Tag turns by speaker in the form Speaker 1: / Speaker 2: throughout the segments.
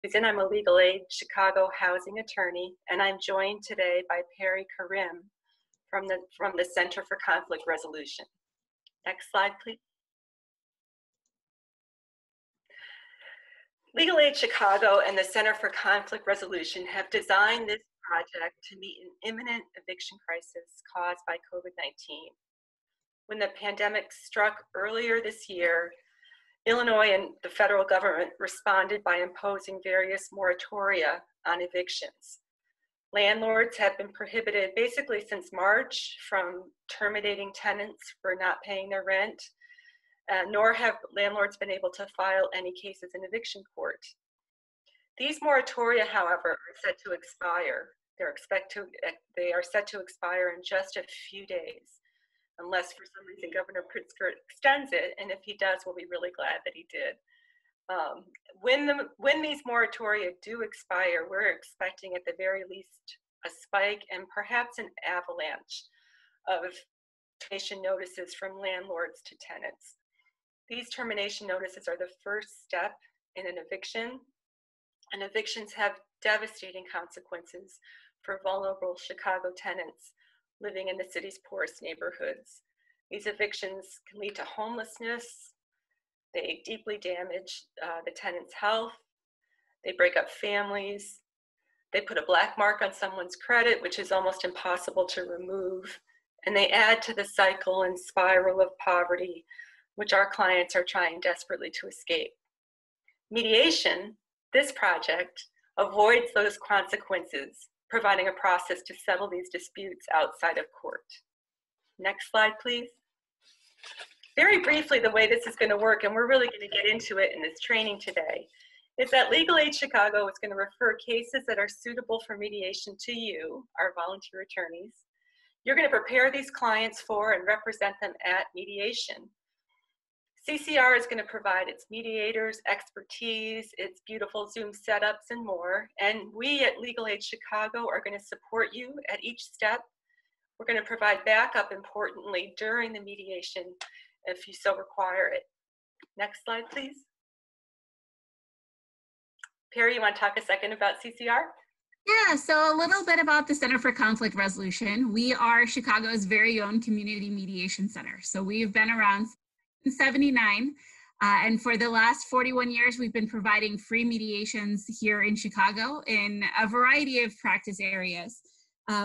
Speaker 1: And I'm a legal aid Chicago housing attorney, and I'm joined today by Perry Karim from the Center for Conflict Resolution. Next slide, please. Legal Aid Chicago and the Center for Conflict Resolution have designed this project to meet an imminent eviction crisis caused by COVID-19. When the pandemic struck earlier this year, Illinois and the federal government responded by imposing various moratoria on evictions. Landlords have been prohibited basically since March from terminating tenants for not paying their rent, nor have landlords been able to file any cases in eviction court. These moratoria, however, are set to expire. They are set to expire in just a few days, unless for some reason Governor Pritzker extends it, and if he does, we'll be really glad that he did. When these moratoria do expire, we're expecting at the very least a spike and perhaps an avalanche of termination notices from landlords to tenants. These termination notices are the first step in an eviction, and evictions have devastating consequences for vulnerable Chicago tenants living in the city's poorest neighborhoods. These evictions can lead to homelessness. They deeply damage the tenant's health. They break up families. They put a black mark on someone's credit, which is almost impossible to remove. And they add to the cycle and spiral of poverty, which our clients are trying desperately to escape. Mediation, this project, avoids those consequences, providing a process to settle these disputes outside of court. Next slide, please. Very briefly, the way this is going to work, and we're really going to get into it in this training today, is that Legal Aid Chicago is going to refer cases that are suitable for mediation to you, our volunteer attorneys. You're going to prepare these clients for and represent them at mediation. CCR is going to provide its mediators, expertise, its beautiful Zoom setups, and more. And we at Legal Aid Chicago are going to support you at each step. We're going to provide backup, importantly, during the mediation if you so require it. Next slide, please. Perry, you want to talk a second about CCR?
Speaker 2: Yeah, so a little bit about the Center for Conflict Resolution. We are Chicago's very own community mediation center. So we've been around since 1979, and for the last 41 years, we've been providing free mediations here in Chicago in a variety of practice areas.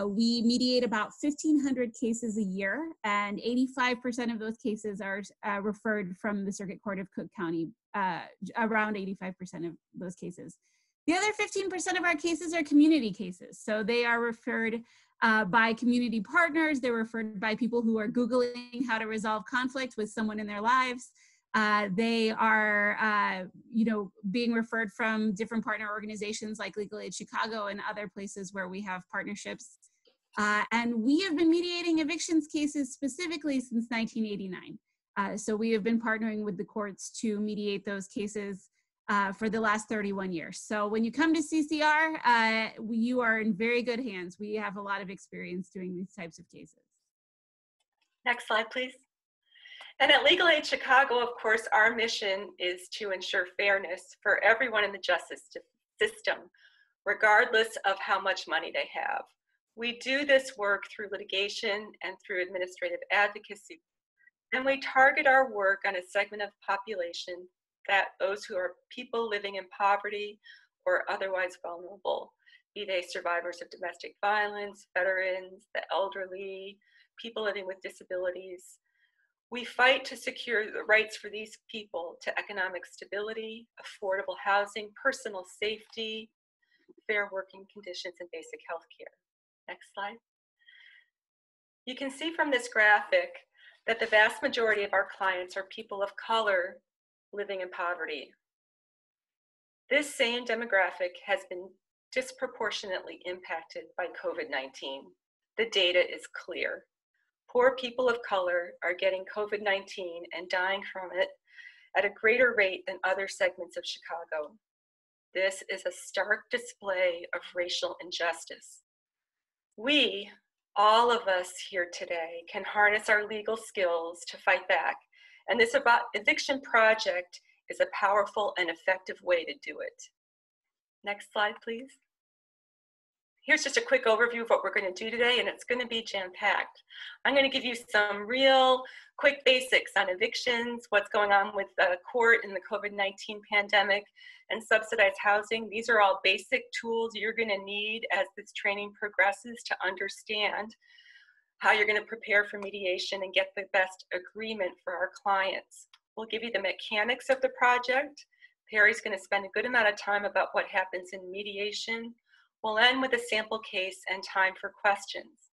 Speaker 2: We mediate about 1,500 cases a year, and 85% of those cases are referred from the Circuit Court of Cook County, around 85% of those cases. The other 15% of our cases are community cases. So they are referred by community partners. They're referred by people who are Googling how to resolve conflict with someone in their lives. They are, being referred from different partner organizations like Legal Aid Chicago and other places where we have partnerships. And we have been mediating evictions cases specifically since 1989. So we have been partnering with the courts to mediate those cases for the last 31 years. So when you come to CCR, you are in very good hands. We have a lot of experience doing these types of cases.
Speaker 1: Next slide, please. And at Legal Aid Chicago, of course, our mission is to ensure fairness for everyone in the justice system, regardless of how much money they have. We do this work through litigation and through administrative advocacy, and we target our work on a segment of population that those who are people living in poverty or otherwise vulnerable, be they survivors of domestic violence, veterans, the elderly, people living with disabilities. We fight to secure the rights for these people to economic stability, affordable housing, personal safety, fair working conditions, and basic health care. Next slide. You can see from this graphic that the vast majority of our clients are people of color living in poverty. This same demographic has been disproportionately impacted by COVID-19. The data is clear. Poor people of color are getting COVID-19 and dying from it at a greater rate than other segments of Chicago. This is a stark display of racial injustice. We, all of us here today, can harness our legal skills to fight back, and this eviction project is a powerful and effective way to do it. Next slide, please. Here's just a quick overview of what we're going to do today, and it's going to be jam-packed. I'm going to give you some real quick basics on evictions, what's going on with the court in the COVID-19 pandemic, and subsidized housing. These are all basic tools you're going to need as this training progresses to understand how you're going to prepare for mediation and get the best agreement for our clients. We'll give you the mechanics of the project. Perry's going to spend a good amount of time about what happens in mediation. We'll end with a sample case and time for questions.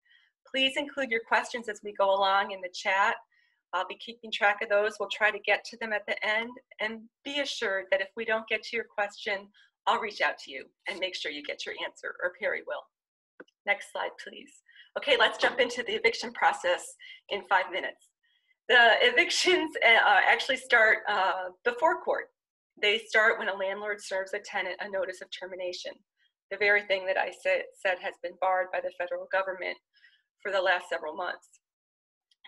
Speaker 1: Please include your questions as we go along in the chat. I'll be keeping track of those. We'll try to get to them at the end, and be assured that if we don't get to your question, I'll reach out to you and make sure you get your answer, or Perry will. Next slide, please. Okay, let's jump into the eviction process in 5 minutes. The evictions actually start before court. They start when a landlord serves a tenant a notice of termination. The very thing that I said has been barred by the federal government for the last several months.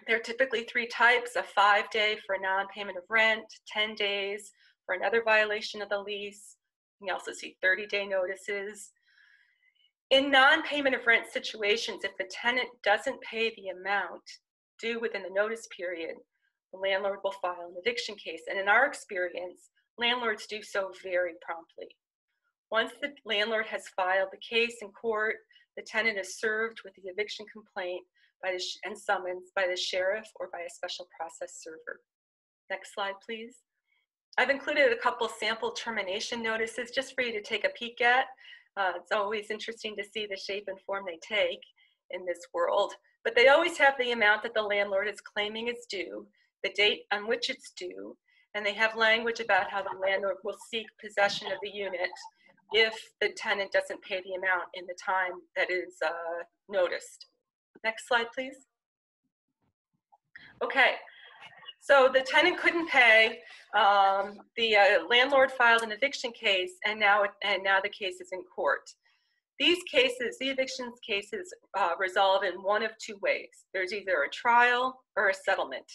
Speaker 1: There are typically 3 types: a 5-day for non-payment of rent, 10 days for another violation of the lease. You can also see 30-day notices. In non-payment of rent situations, if the tenant doesn't pay the amount due within the notice period, the landlord will file an eviction case. And in our experience, landlords do so very promptly. Once the landlord has filed the case in court, the tenant is served with the eviction complaint and summons by the sheriff or by a special process server. Next slide, please. I've included a couple sample termination notices just for you to take a peek at. It's always interesting to see the shape and form they take in this world, but they always have the amount that the landlord is claiming is due, the date on which it's due, and they have language about how the landlord will seek possession of the unit if the tenant doesn't pay the amount in the time that is noticed. Next slide, please. Okay, so the tenant couldn't pay. The landlord filed an eviction case, and now the case is in court. These cases, the evictions cases, resolve in one of 2 ways. There's either a trial or a settlement.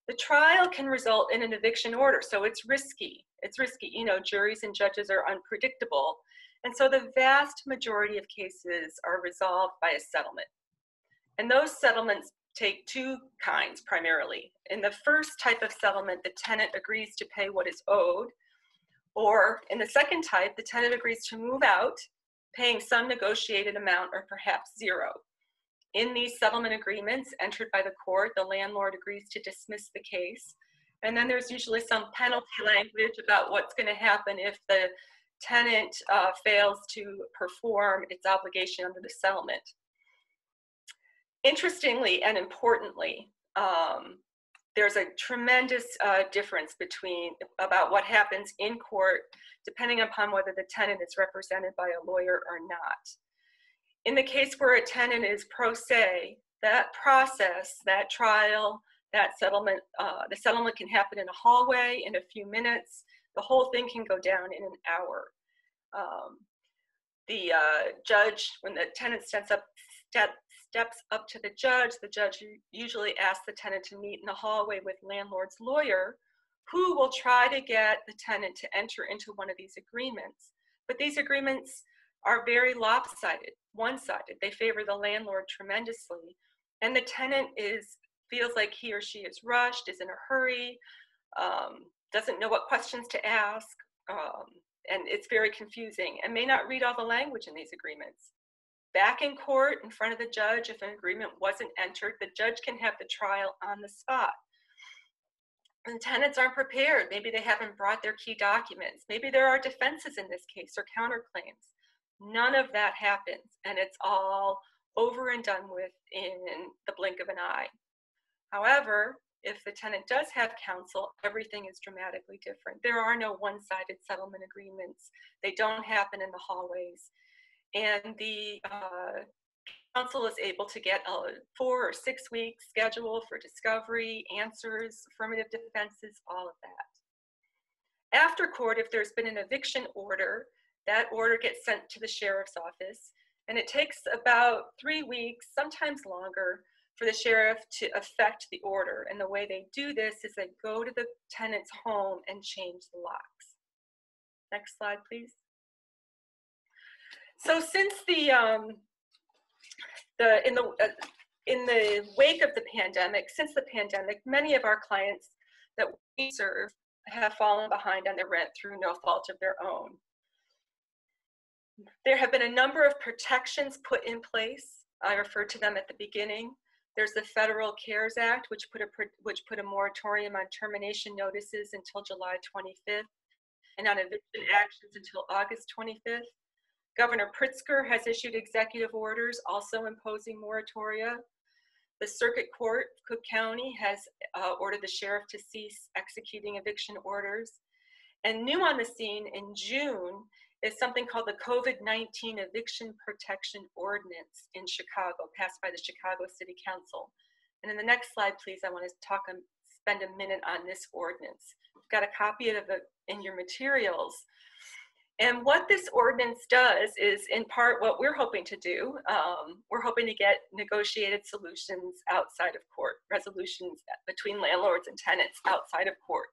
Speaker 1: The trial can result in an eviction order, so it's risky. It's risky. You know, juries and judges are unpredictable. And so the vast majority of cases are resolved by a settlement. And those settlements take 2 kinds primarily. In the first type of settlement, the tenant agrees to pay what is owed, or in the second type, the tenant agrees to move out, paying some negotiated amount or perhaps 0. In these settlement agreements entered by the court, the landlord agrees to dismiss the case. And then there's usually some penalty language about what's going to happen if the tenant fails to perform its obligation under the settlement. Interestingly and importantly, there's a tremendous difference about what happens in court depending upon whether the tenant is represented by a lawyer or not. In the case where a tenant is pro se, that process, that trial, that settlement, the settlement can happen in a hallway in a few minutes. The whole thing can go down in an hour. The judge, when the tenant steps up to the judge usually asks the tenant to meet in the hallway with landlord's lawyer, who will try to get the tenant to enter into one of these agreements. But these agreements are very lopsided, one-sided. They favor the landlord tremendously. And the tenant feels like he or she is rushed, is in a hurry, doesn't know what questions to ask, and it's very confusing, and may not read all the language in these agreements. Back in court, in front of the judge, if an agreement wasn't entered, the judge can have the trial on the spot. And tenants aren't prepared. Maybe they haven't brought their key documents. Maybe there are defenses in this case or counterclaims. None of that happens, and it's all over and done with in the blink of an eye. However, if the tenant does have counsel, everything is dramatically different. There are no one-sided settlement agreements. They don't happen in the hallways. And the counsel is able to get a 4 or 6 week schedule for discovery, answers, affirmative defenses, all of that. After court, if there's been an eviction order, that order gets sent to the sheriff's office, and it takes about 3 weeks, sometimes longer, for the sheriff to effect the order. And the way they do this is they go to the tenant's home and change the locks. Next slide, please. So since in the wake of the pandemic, many of our clients that we serve have fallen behind on their rent through no fault of their own. There have been a number of protections put in place. I referred to them at the beginning. There's the Federal CARES Act, which put a moratorium on termination notices until July 25th, and on eviction actions until August 25th. Governor Pritzker has issued executive orders also imposing moratoria. The Circuit Court, Cook County, has ordered the sheriff to cease executing eviction orders. And new on the scene in June is something called the COVID-19 Eviction Protection Ordinance in Chicago, passed by the Chicago City Council. And in the next slide, please, I want to spend a minute on this ordinance. You've got a copy of it in your materials. And what this ordinance does is, in part, what we're hoping to do. We're hoping to get negotiated solutions outside of court, resolutions between landlords and tenants outside of court.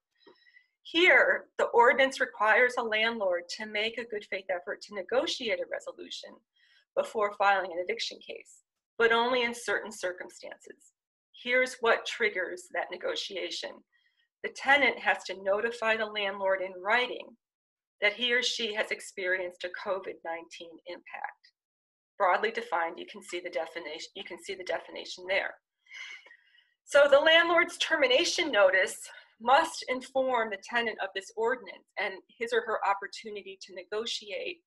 Speaker 1: Here, the ordinance requires a landlord to make a good faith effort to negotiate a resolution before filing an eviction case, but only in certain circumstances. Here's what triggers that negotiation. The tenant has to notify the landlord in writing that he or she has experienced a COVID-19 impact. Broadly defined, you can see the definition there. So the landlord's termination notice must inform the tenant of this ordinance and his or her opportunity to negotiate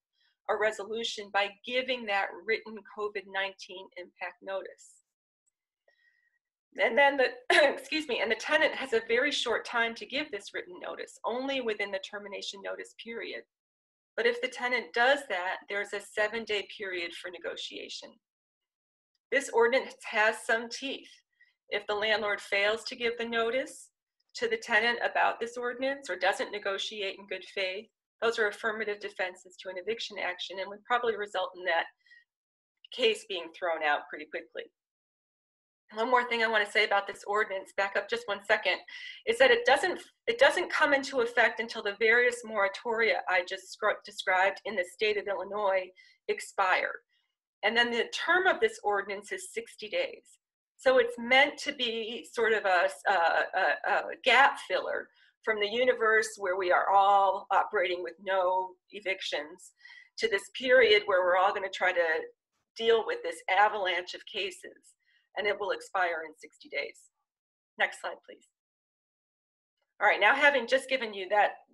Speaker 1: a resolution by giving that written COVID-19 impact notice. And then the tenant has a very short time to give this written notice, only within the termination notice period. But if the tenant does that, there's a 7-day period for negotiation. This ordinance has some teeth. If the landlord fails to give the notice to the tenant about this ordinance or doesn't negotiate in good faith, those are affirmative defenses to an eviction action and would probably result in that case being thrown out pretty quickly. One more thing I want to say about this ordinance, back up just 1 second, is that it doesn't come into effect until the various moratoria I just described in the state of Illinois expire. And then the term of this ordinance is 60 days. So it's meant to be sort of a gap filler from the universe where we are all operating with no evictions to this period where we're all going to try to deal with this avalanche of cases. And it will expire in 60 days. Next slide, please. All right, now having just given you that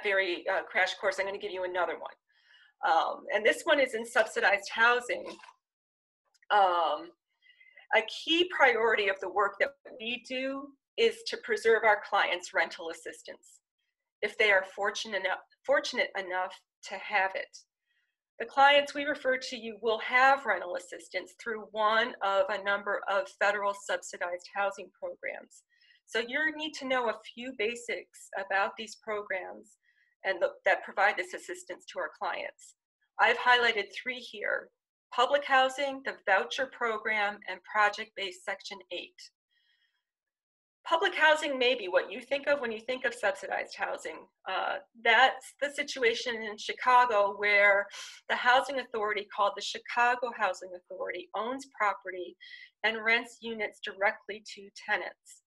Speaker 1: very crash course, I'm going to give you another one. And this one is in subsidized housing. A key priority of the work that we do is to preserve our clients' rental assistance if they are fortunate enough to have it. The clients we refer to you will have rental assistance through one of a number of federal subsidized housing programs. So you need to know a few basics about these programs and that provide this assistance to our clients. I've highlighted 3 here: public housing, the voucher program, and project-based Section 8. Public housing may be what you think of when you think of subsidized housing. That's the situation in Chicago where the housing authority called the Chicago Housing Authority owns property and rents units directly to tenants.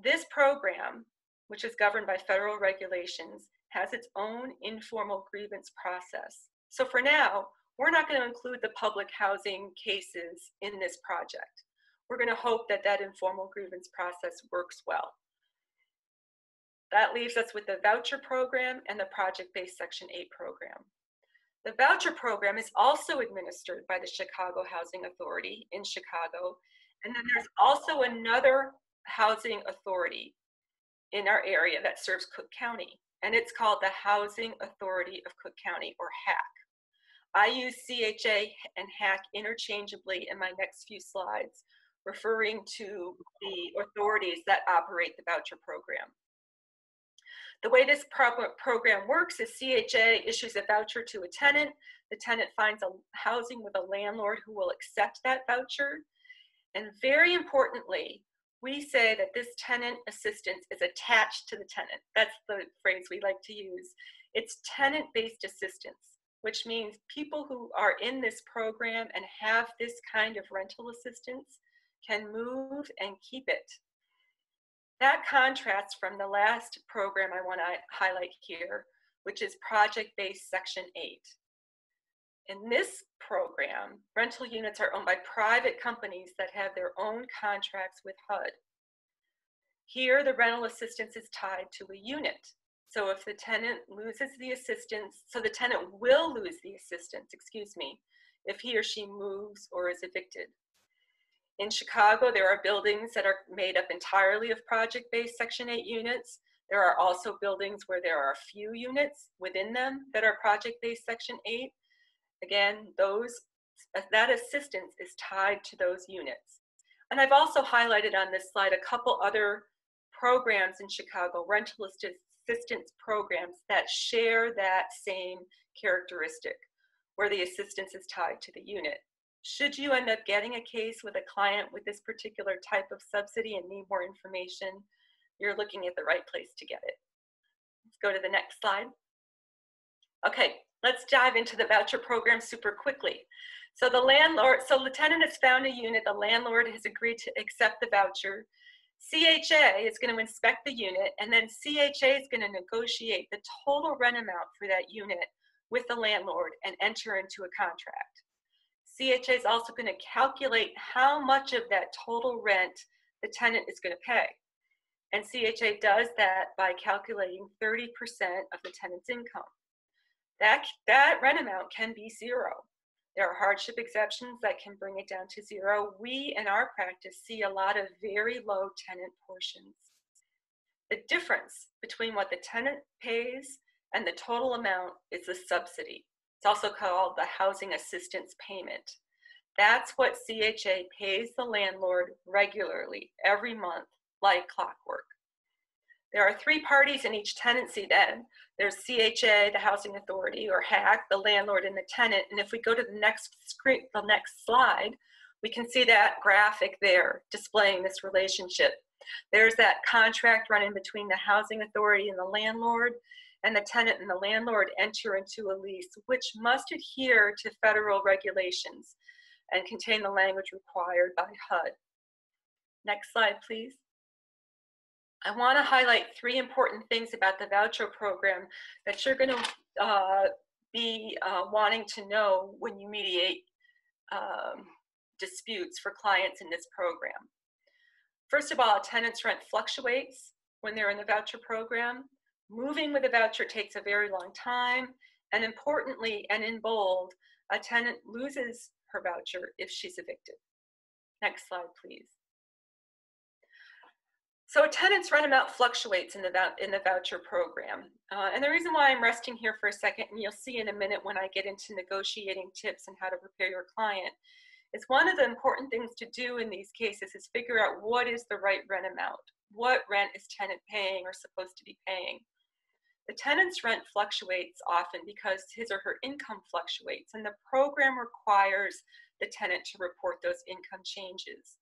Speaker 1: This program, which is governed by federal regulations, has its own informal grievance process. So for now, we're not going to include the public housing cases in this project. We're going to hope that that informal grievance process works well. That leaves us with the voucher program and the project-based Section 8 program. The voucher program is also administered by the Chicago Housing Authority in Chicago, and then there's also another housing authority in our area that serves Cook County, and it's called the Housing Authority of Cook County, or HAC. I use CHA and HAC interchangeably in my next few slides, referring to the authorities that operate the voucher program. The way this program works is CHA issues a voucher to a tenant. The tenant finds a housing with a landlord who will accept that voucher. And very importantly, we say that this tenant assistance is attached to the tenant. That's the phrase we like to use. It's tenant-based assistance. which means people who are in this program and have this kind of rental assistance can move and keep it. That contrasts from the last program I want to highlight here, which is project-based Section 8. In this program, rental units are owned by private companies that have their own contracts with HUD. Here, the rental assistance is tied to a unit. So if the tenant loses the assistance, so the tenant will lose the assistance, if he or she moves or is evicted. In Chicago, there are buildings that are made up entirely of project-based Section 8 units. There are also buildings where there are a few units within them that are project-based Section 8. Again, that assistance is tied to those units. And I've also highlighted on this slide a couple other programs in Chicago, rental assistance programs that share that same characteristic, where the assistance is tied to the unit. Should you end up getting a case with a client with this particular type of subsidy and need more information, you're looking at the right place to get it. Let's go to the next slide. Okay, let's dive into the voucher program super quickly. So the tenant has found a unit, the landlord has agreed to accept the voucher. CHA is going to inspect the unit, and then CHA is going to negotiate the total rent amount for that unit with the landlord and enter into a contract. CHA is also going to calculate how much of that total rent the tenant is going to pay. And CHA does that by calculating 30% of the tenant's income. That rent amount can be zero. There are hardship exceptions that can bring it down to zero. We, in our practice, see a lot of very low tenant portions. The difference between what the tenant pays and the total amount is the subsidy. It's also called the housing assistance payment. That's what CHA pays the landlord regularly, every month, like clockwork. There are three parties in each tenancy then. There's CHA, the housing authority, or HAC, the landlord and the tenant. And if we go to the next slide, we can see that graphic there displaying this relationship. There's that contract running between the housing authority and the landlord, and the tenant and the landlord enter into a lease, which must adhere to federal regulations and contain the language required by HUD. Next slide, please. I want to highlight three important things about the voucher program that you're going to be wanting to know when you mediate disputes for clients in this program. First of all, a tenant's rent fluctuates when they're in the voucher program. Moving with a voucher takes a very long time, and importantly, and in bold, a tenant loses her voucher if she's evicted. Next slide, please. So a tenant's rent amount fluctuates in the voucher program. And the reason why I'm resting here for a second, and you'll see in a minute when I get into negotiating tips and how to prepare your client, is one of the important things to do in these cases is figure out what is the right rent amount. What rent is tenant paying or supposed to be paying? The tenant's rent fluctuates often because his or her income fluctuates, and the program requires the tenant to report those income changes.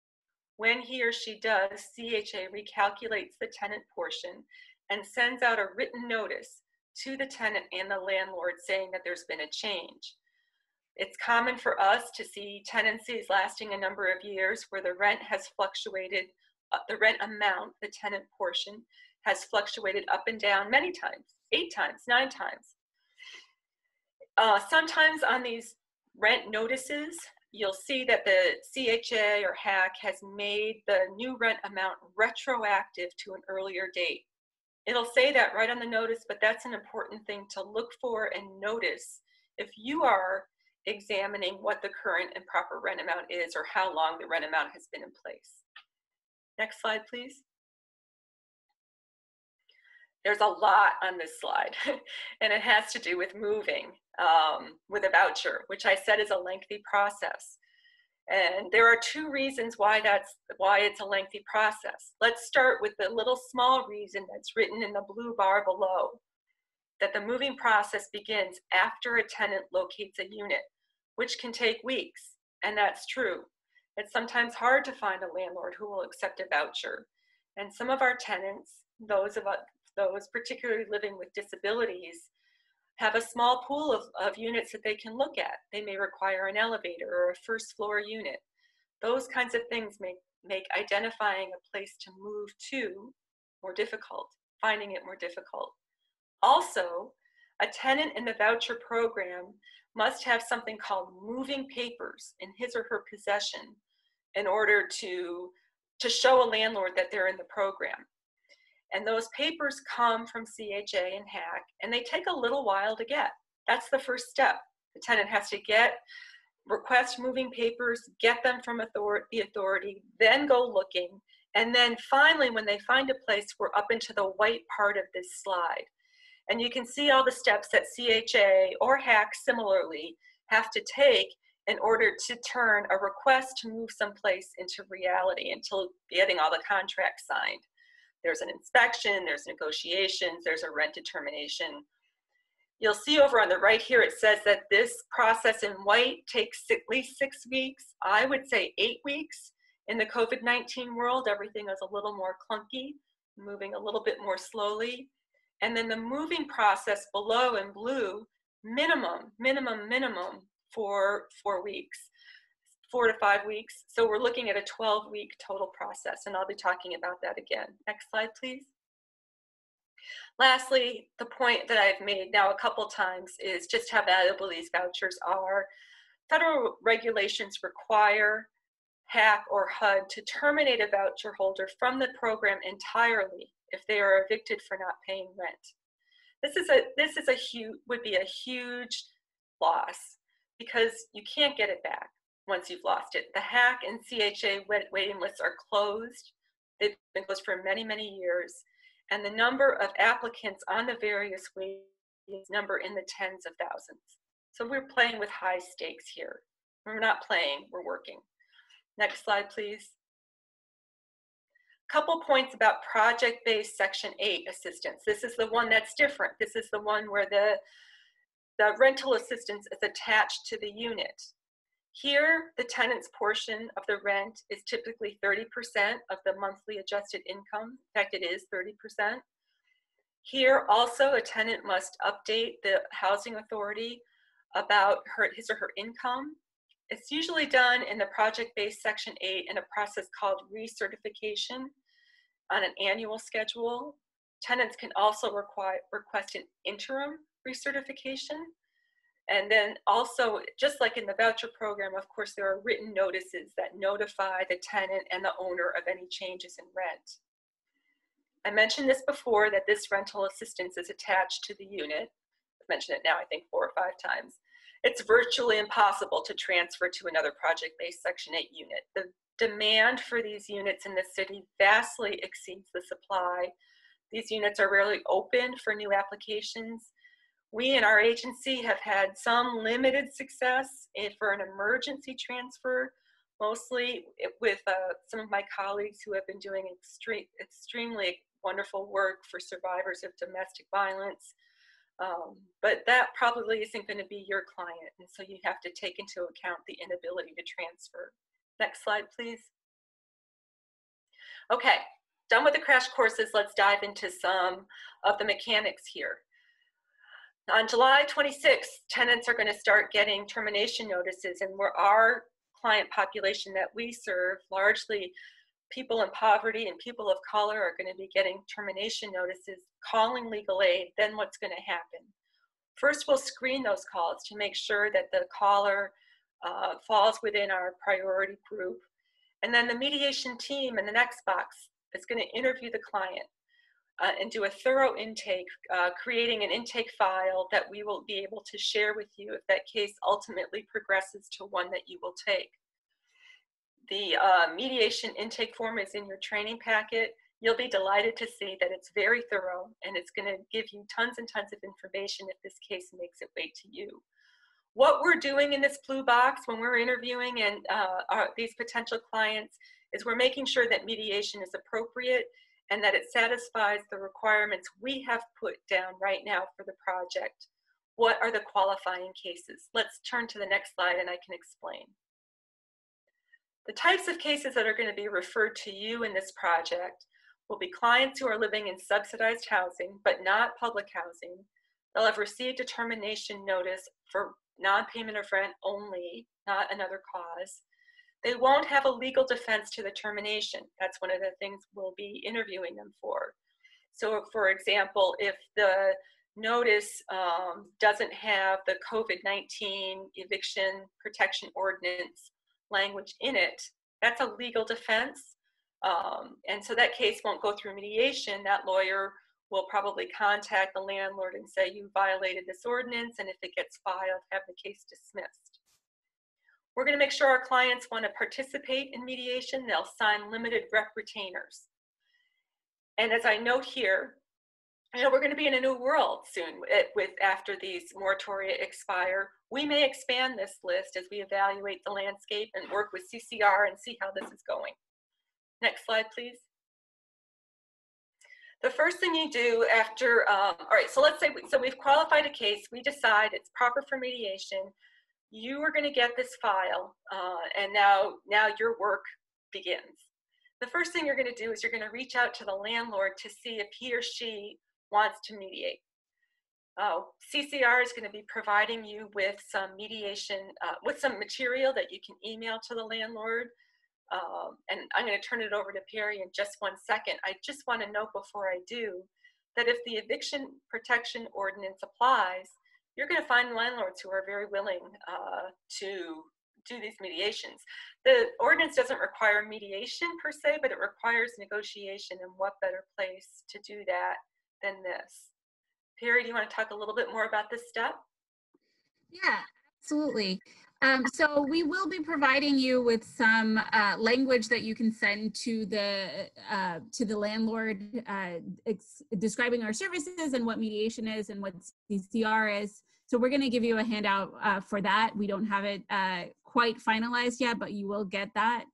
Speaker 1: When he or she does, CHA recalculates the tenant portion and sends out a written notice to the tenant and the landlord saying that there's been a change. It's common for us to see tenancies lasting a number of years where the rent has fluctuated, the rent amount, the tenant portion, has fluctuated up and down many times, 8 times, 9 times. Sometimes on these rent notices, you'll see that the CHA or HAC has made the new rent amount retroactive to an earlier date. It'll say that right on the notice, but that's an important thing to look for and notice if you are examining what the current and proper rent amount is or how long the rent amount has been in place. Next slide, please. There's a lot on this slide, and it has to do with moving with a voucher, which I said is a lengthy process. And there are 2 reasons why it's a lengthy process. Let's start with the little small reason that's written in the blue bar below, that the moving process begins after a tenant locates a unit, which can take weeks, and that's true. It's sometimes hard to find a landlord who will accept a voucher. And some of our tenants, those particularly living with disabilities, have a small pool of units that they can look at. They may require an elevator or a first floor unit. Those kinds of things make identifying a place to move to more difficult, finding it more difficult. Also, a tenant in the voucher program must have something called moving papers in his or her possession in order to show a landlord that they're in the program. And those papers come from CHA and HAC, and they take a little while to get. That's the first step. The tenant has to request moving papers, get them from the authority, then go looking, and then finally, when they find a place, we're up into the white part of this slide. And you can see all the steps that CHA or HAC similarly have to take in order to turn a request to move someplace into reality until getting all the contracts signed. There's an inspection, there's negotiations, there's a rent determination. You'll see over on the right here, it says that this process in white takes at least 6 weeks. I would say 8 weeks. In the COVID-19 world, everything is a little more clunky, moving a little bit more slowly. And then the moving process below in blue, minimum, 4 weeks, 4 to 5 weeks. So we're looking at a 12-week total process, and I'll be talking about that again. Next slide, please. Lastly, the point that I've made now a couple times is just how valuable these vouchers are. Federal regulations require HAC or HUD to terminate a voucher holder from the program entirely if they are evicted for not paying rent. Would be a huge loss because you can't get it back once you've lost it. The HAC and CHA waiting lists are closed. They've been closed for many, many years. And the number of applicants on the various waiting lists number in the tens of thousands. So we're playing with high stakes here. We're not playing, we're working. Next slide, please. Couple points about project-based Section 8 assistance. This is the one that's different. This is the one where the rental assistance is attached to the unit. Here, the tenant's portion of the rent is typically 30% of the monthly adjusted income. In fact, it is 30%. Here, also, a tenant must update the housing authority about his or her income. It's usually done in the project-based Section 8 in a process called recertification on an annual schedule. Tenants can also request an interim recertification. And then also, just like in the voucher program, of course, there are written notices that notify the tenant and the owner of any changes in rent. I mentioned this before, that this rental assistance is attached to the unit. I've mentioned it now, I think, 4 or 5 times. It's virtually impossible to transfer to another project-based Section 8 unit. The demand for these units in the city vastly exceeds the supply. These units are rarely open for new applications. We in our agency have had some limited success for an emergency transfer, mostly with some of my colleagues who have been doing extremely wonderful work for survivors of domestic violence. But that probably isn't going to be your client, and so you have to take into account the inability to transfer. Next slide, please. Okay, done with the crash courses. Let's dive into some of the mechanics here. On July 26th, tenants are going to start getting termination notices, and our client population that we serve, largely people in poverty and people of color, are going to be getting termination notices, calling legal aid. Then what's going to happen? First, we'll screen those calls to make sure that the caller falls within our priority group. And then the mediation team in the next box is going to interview the client and do a thorough intake, creating an intake file that we will be able to share with you if that case ultimately progresses to one that you will take. The mediation intake form is in your training packet. You'll be delighted to see that it's very thorough, and it's going to give you tons and tons of information if this case makes its way to you. What we're doing in this blue box when we're interviewing and these potential clients is we're making sure that mediation is appropriate and that it satisfies the requirements we have put down right now for the project. What are the qualifying cases? Let's turn to the next slide and I can explain. The types of cases that are going to be referred to you in this project will be clients who are living in subsidized housing, but not public housing, They'll have received a termination notice for non-payment of rent only, not another cause. They won't have a legal defense to the termination. That's one of the things we'll be interviewing them for. So for example, if the notice doesn't have the COVID-19 eviction protection ordinance language in it, that's a legal defense. And so that case won't go through mediation. That lawyer will probably contact the landlord and say, you violated this ordinance, and if it gets filed, have the case dismissed. We're going to make sure our clients want to participate in mediation. They'll sign limited rep retainers. And as I note here, we're going to be in a new world soon after these moratoria expire. We may expand this list as we evaluate the landscape and work with CCR and see how this is going. Next slide, please. The first thing you do after, all right, so let's say, so we've qualified a case, we decide it's proper for mediation, you are going to get this file, and now your work begins. The first thing you're going to do is you're going to reach out to the landlord to see if he or she wants to mediate. CCR is going to be providing you with some mediation, with some material that you can email to the landlord. And I'm going to turn it over to Perry in just 1 second. I just want to note before I do that if the eviction protection ordinance applies, you're going to find landlords who are very willing to do these mediations. The ordinance doesn't require mediation per se, but it requires negotiation, and what better place to do that than this? Perry, do you want to talk a little bit more about this step?
Speaker 2: Yeah, absolutely. So we will be providing you with some language that you can send to the landlord, describing our services and what mediation is and what CCR is. So we're going to give you a handout for that. We don't have it quite finalized yet, but you will get that.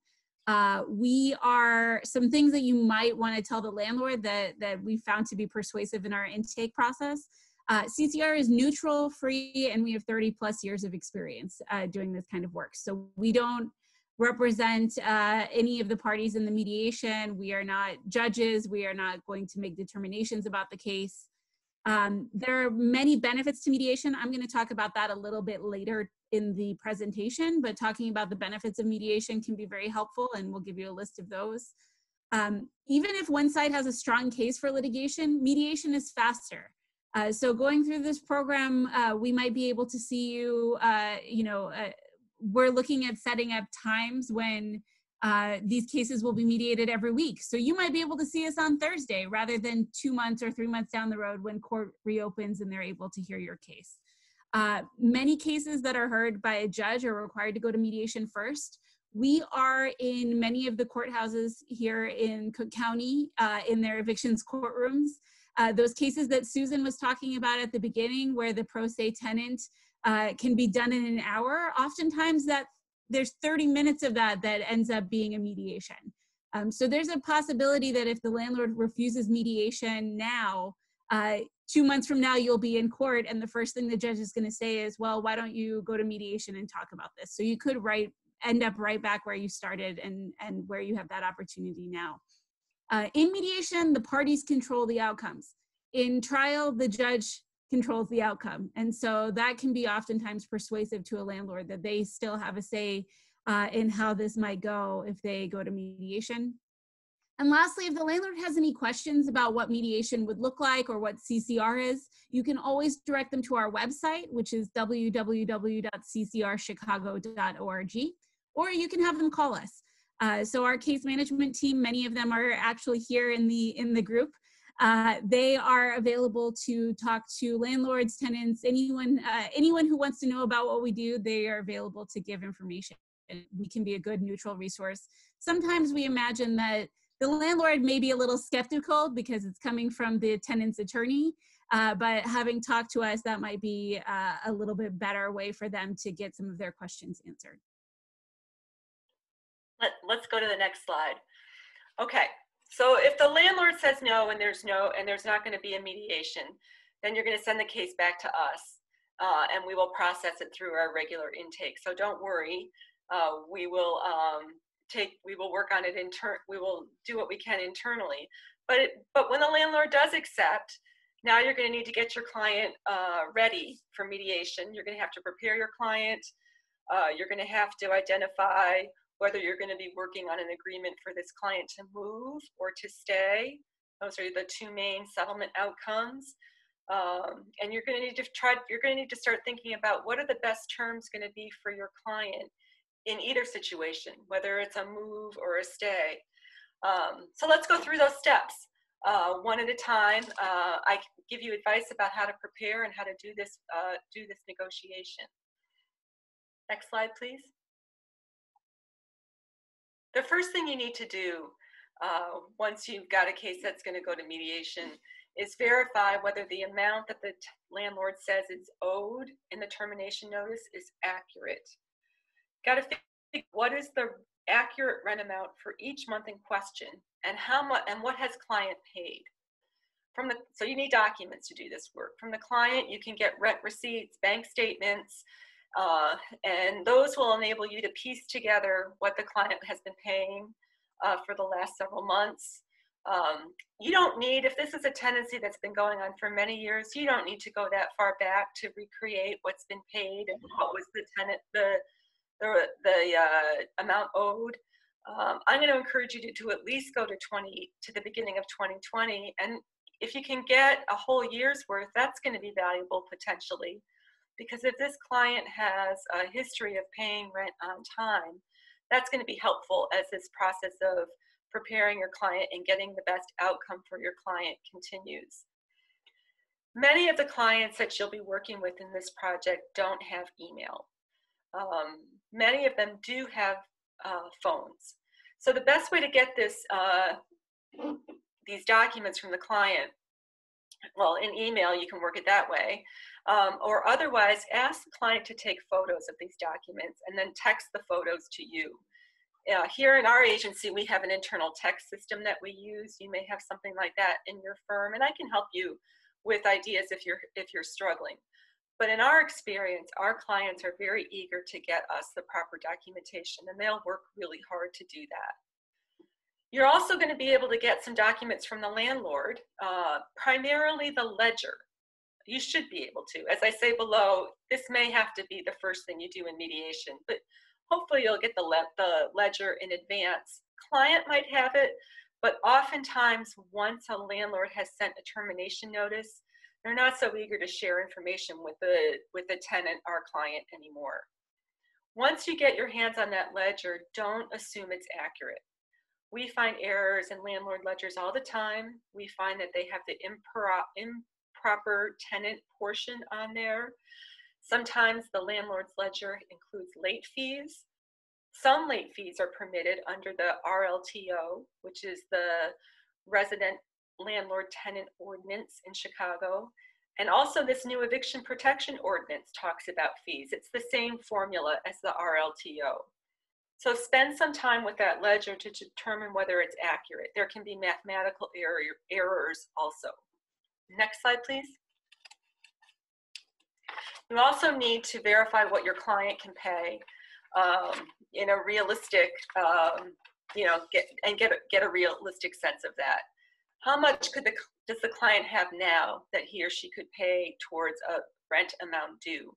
Speaker 2: Some things that you might want to tell the landlord that we found to be persuasive in our intake process. CCR is neutral, free, and we have 30+ years of experience doing this kind of work. So we don't represent any of the parties in the mediation. We are not judges. We are not going to make determinations about the case. There are many benefits to mediation. I'm going to talk about that a little bit later in the presentation, but talking about the benefits of mediation can be very helpful, and we'll give you a list of those. Even if one side has a strong case for litigation, mediation is faster. So going through this program, we might be able to see you, we're looking at setting up times when these cases will be mediated every week. So you might be able to see us on Thursday rather than 2 months or 3 months down the road when court reopens and they're able to hear your case. Many cases that are heard by a judge are required to go to mediation first. We are in many of the courthouses here in Cook County in their evictions courtrooms. Those cases that Susan was talking about at the beginning where the pro se tenant can be done in an hour, oftentimes there's 30 minutes of that ends up being a mediation. So there's a possibility that if the landlord refuses mediation now, 2 months from now you'll be in court and the first thing the judge is going to say is, well, why don't you go to mediation and talk about this? So you could end up right back where you started and where you have that opportunity now. In mediation, the parties control the outcomes. In trial, the judge controls the outcome. And so that can be oftentimes persuasive to a landlord that they still have a say in how this might go if they go to mediation. And lastly, if the landlord has any questions about what mediation would look like or what CCR is, you can always direct them to our website, which is www.ccrchicago.org, or you can have them call us. So our case management team, many of them are actually here in the group. They are available to talk to landlords, tenants, anyone who wants to know about what we do. They are available to give information. And we can be a good neutral resource. Sometimes we imagine that the landlord may be a little skeptical because it's coming from the tenant's attorney, but having talked to us, that might be a little bit better way for them to get some of their questions answered.
Speaker 1: Let's go to the next slide. Okay, so if the landlord says no and there's not going to be a mediation, then you're going to send the case back to us, and we will process it through our regular intake. So don't worry, we will work on it we will do what we can internally. But when the landlord does accept, Now you're going to need to get your client ready for mediation. You're going to have to prepare your client. You're going to have to identify whether you're going to be working on an agreement for this client to move or to stay. Those are the two main settlement outcomes. And you're going to need to start thinking about what are the best terms going to be for your client in either situation, whether it's a move or a stay. So let's go through those steps one at a time. I can give you advice about how to prepare and how to do this negotiation. Next slide, please. The first thing you need to do once you've got a case that's going to go to mediation is verify whether the amount that the landlord says is owed in the termination notice is accurate. Got to figure out what is the accurate rent amount for each month in question, and how much and what has client paid. So you need documents to do this work. From the client, you can get rent receipts, bank statements, and those will enable you to piece together what the client has been paying for the last several months. You don't need, if this is a tenancy that's been going on for many years, you don't need to go that far back to recreate what's been paid and what was the tenant, the amount owed. I'm going to encourage you to at least go to the beginning of 2020, and if you can get a whole year's worth, that's going to be valuable potentially, because if this client has a history of paying rent on time, that's going to be helpful as this process of preparing your client and getting the best outcome for your client continues. Many of the clients that you'll be working with in this project don't have email. Many of them do have phones. So the best way to get these documents from the client, well, in email, you can work it that way, or otherwise ask the client to take photos of these documents and then text the photos to you. Here in our agency, we have an internal text system that we use. You may have something like that in your firm, and I can help you with ideas if you're struggling. But in our experience, our clients are very eager to get us the proper documentation, and they'll work really hard to do that. You're also going to be able to get some documents from the landlord, primarily the ledger. You should be able to. As I say below, this may have to be the first thing you do in mediation, but hopefully you'll get the ledger in advance. Client might have it, but oftentimes once a landlord has sent a termination notice, they're not so eager to share information with the tenant, our client, anymore. Once you get your hands on that ledger, don't assume it's accurate. We find errors in landlord ledgers all the time. We find that they have the improper tenant portion on there. Sometimes the landlord's ledger includes late fees. Some late fees are permitted under the RLTO, which is the Resident Landlord Tenant Ordinance in Chicago. And also this new Eviction Protection Ordinance talks about fees. It's the same formula as the RLTO. So spend some time with that ledger to determine whether it's accurate. There can be mathematical errors also. Next slide, please. You also need to verify what your client can pay in a realistic, get a realistic sense of that. How much does the client have now that he or she could pay towards a rent amount due?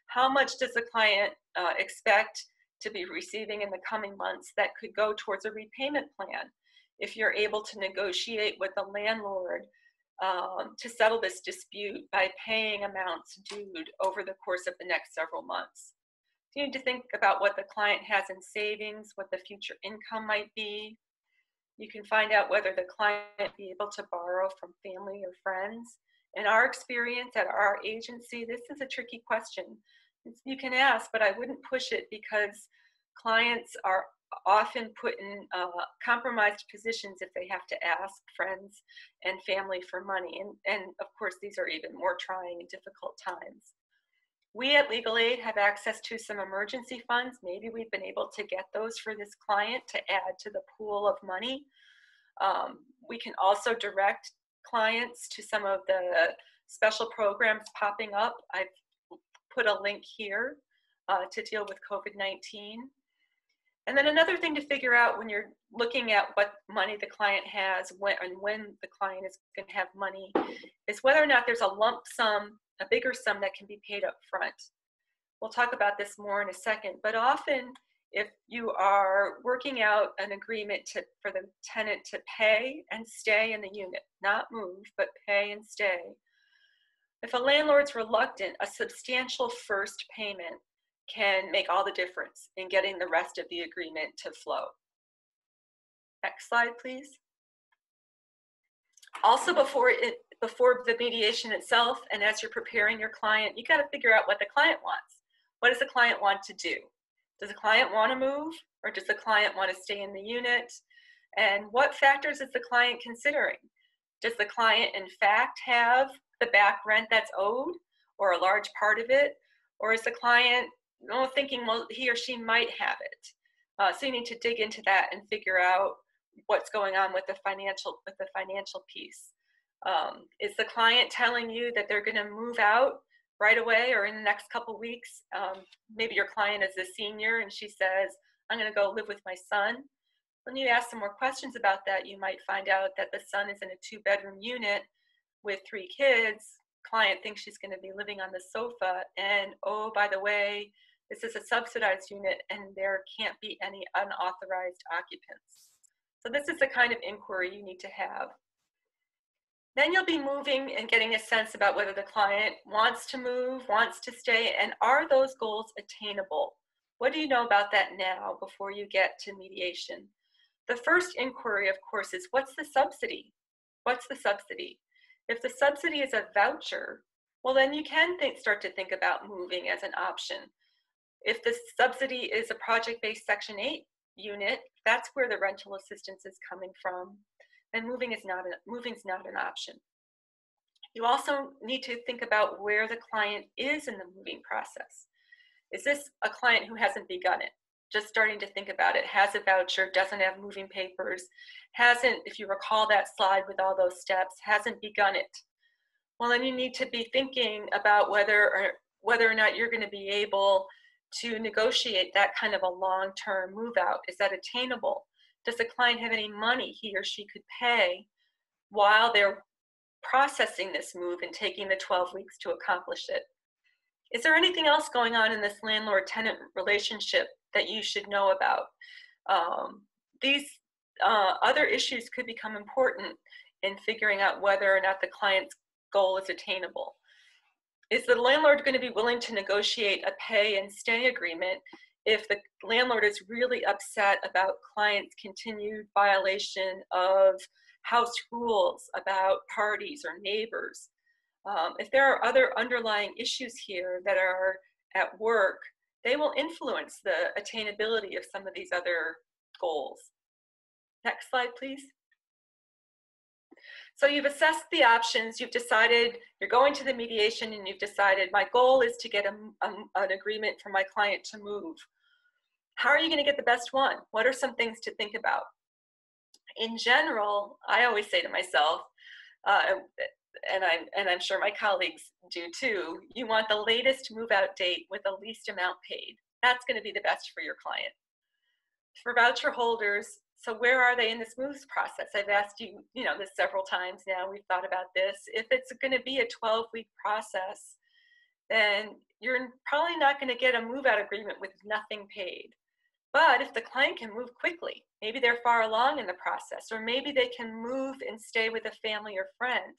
Speaker 1: How much does the client expect to be receiving in the coming months that could go towards a repayment plan if you're able to negotiate with the landlord to settle this dispute by paying amounts due over the course of the next several months? You need to think about what the client has in savings, what the future income might be. You can find out whether the client might be able to borrow from family or friends. In our experience at our agency, this is a tricky question. You can ask, but I wouldn't push it because clients are often put in compromised positions if they have to ask friends and family for money. And of course, these are even more trying and difficult times. We at Legal Aid have access to some emergency funds. Maybe we've been able to get those for this client to add to the pool of money. We can also direct clients to some of the special programs popping up. I've put a link here to deal with COVID-19. And then another thing to figure out when you're looking at what money the client has when the client is going to have money is whether or not there's a lump sum, a bigger sum that can be paid up front. We'll talk about this more in a second, but often if you are working out an agreement for the tenant to pay and stay in the unit, not move, but pay and stay, if a landlord's reluctant, a substantial first payment can make all the difference in getting the rest of the agreement to flow. Next slide, please. Also, before the mediation itself, and as you're preparing your client, you got to figure out what the client wants. What does the client want to do? Does the client want to move, or does the client want to stay in the unit? And what factors is the client considering? Does the client, in fact, have the back rent that's owed, or a large part of it? Or is the client thinking, well, he or she might have it? So you need to dig into that and figure out what's going on with the financial piece. Is the client telling you that they're going to move out right away or in the next couple weeks? Maybe your client is a senior and she says, I'm going to go live with my son. When you ask some more questions about that, you might find out that the son is in a 2-bedroom unit with 3 kids. Client thinks she's going to be living on the sofa, and oh, by the way, this is a subsidized unit and there can't be any unauthorized occupants. So this is the kind of inquiry you need to have. Then you'll be moving and getting a sense about whether the client wants to move, wants to stay, and are those goals attainable? What do you know about that now before you get to mediation? The first inquiry, of course, is what's the subsidy? What's the subsidy? If the subsidy is a voucher, well, then you can start to think about moving as an option. If the subsidy is a project-based Section 8 unit, that's where the rental assistance is coming from, and moving's not an option. You also need to think about where the client is in the moving process. Is this a client who hasn't begun it? Just starting to think about it, has a voucher, doesn't have moving papers, hasn't, if you recall that slide with all those steps, hasn't begun it. Well, then you need to be thinking about whether or not you're going to be able to negotiate that kind of a long-term move out. Is that attainable? Does the client have any money he or she could pay while they're processing this move and taking the 12 weeks to accomplish it? Is there anything else going on in this landlord-tenant relationship that you should know about? These other issues could become important in figuring out whether or not the client's goal is attainable. Is the landlord going to be willing to negotiate a pay and stay agreement if the landlord is really upset about clients' continued violation of house rules, about parties or neighbors? If there are other underlying issues here that are at work, they will influence the attainability of some of these other goals. Next slide, please. So you've assessed the options, you've decided, you're going to the mediation and you've decided, my goal is to get an agreement for my client to move. How are you going to get the best one? What are some things to think about? In general, I always say to myself, and I'm sure my colleagues do too, you want the latest move out date with the least amount paid. That's going to be the best for your client. For voucher holders, so where are they in this move process? I've asked you, this several times now. We've thought about this. If it's going to be a 12-week process, then you're probably not going to get a move out agreement with nothing paid. But if the client can move quickly, maybe they're far along in the process, or maybe they can move and stay with a family or friend.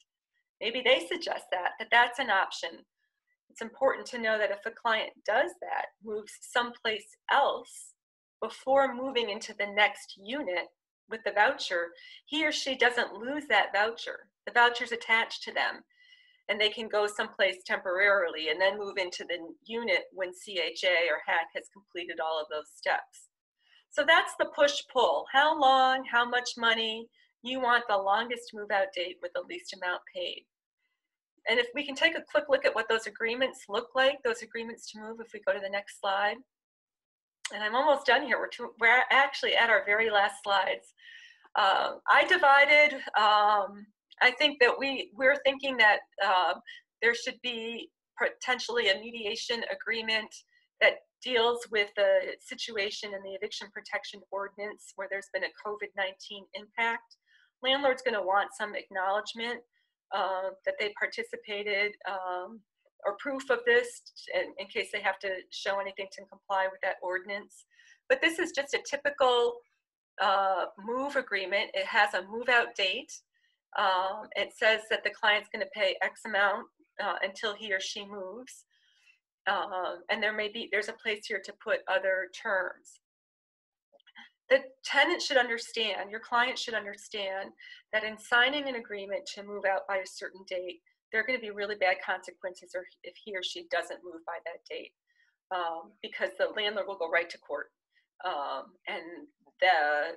Speaker 1: Maybe they suggest that that's an option. It's important to know that if a client does that, moves someplace else before moving into the next unit with the voucher, he or she doesn't lose that voucher. The voucher's attached to them, and they can go someplace temporarily and then move into the unit when CHA or HAC has completed all of those steps. So that's the push-pull. How long, how much money? You want the longest move-out date with the least amount paid. And if we can take a quick look at what those agreements look like, those agreements to move, if we go to the next slide. And I'm almost done here. We're actually at our very last slides. I divided, I think that we're thinking that there should be potentially a mediation agreement that deals with the situation in the eviction protection ordinance where there's been a COVID-19 impact. Landlord's going to want some acknowledgement that they participated or proof of this in case they have to show anything to comply with that ordinance. But this is just a typical move agreement. It has a move out date. It says that the client's going to pay X amount until he or she moves. And there's a place here to put other terms. The tenant should understand, your client should understand that in signing an agreement to move out by a certain date, there are going to be really bad consequences if he or she doesn't move by that date, because the landlord will go right to court. And the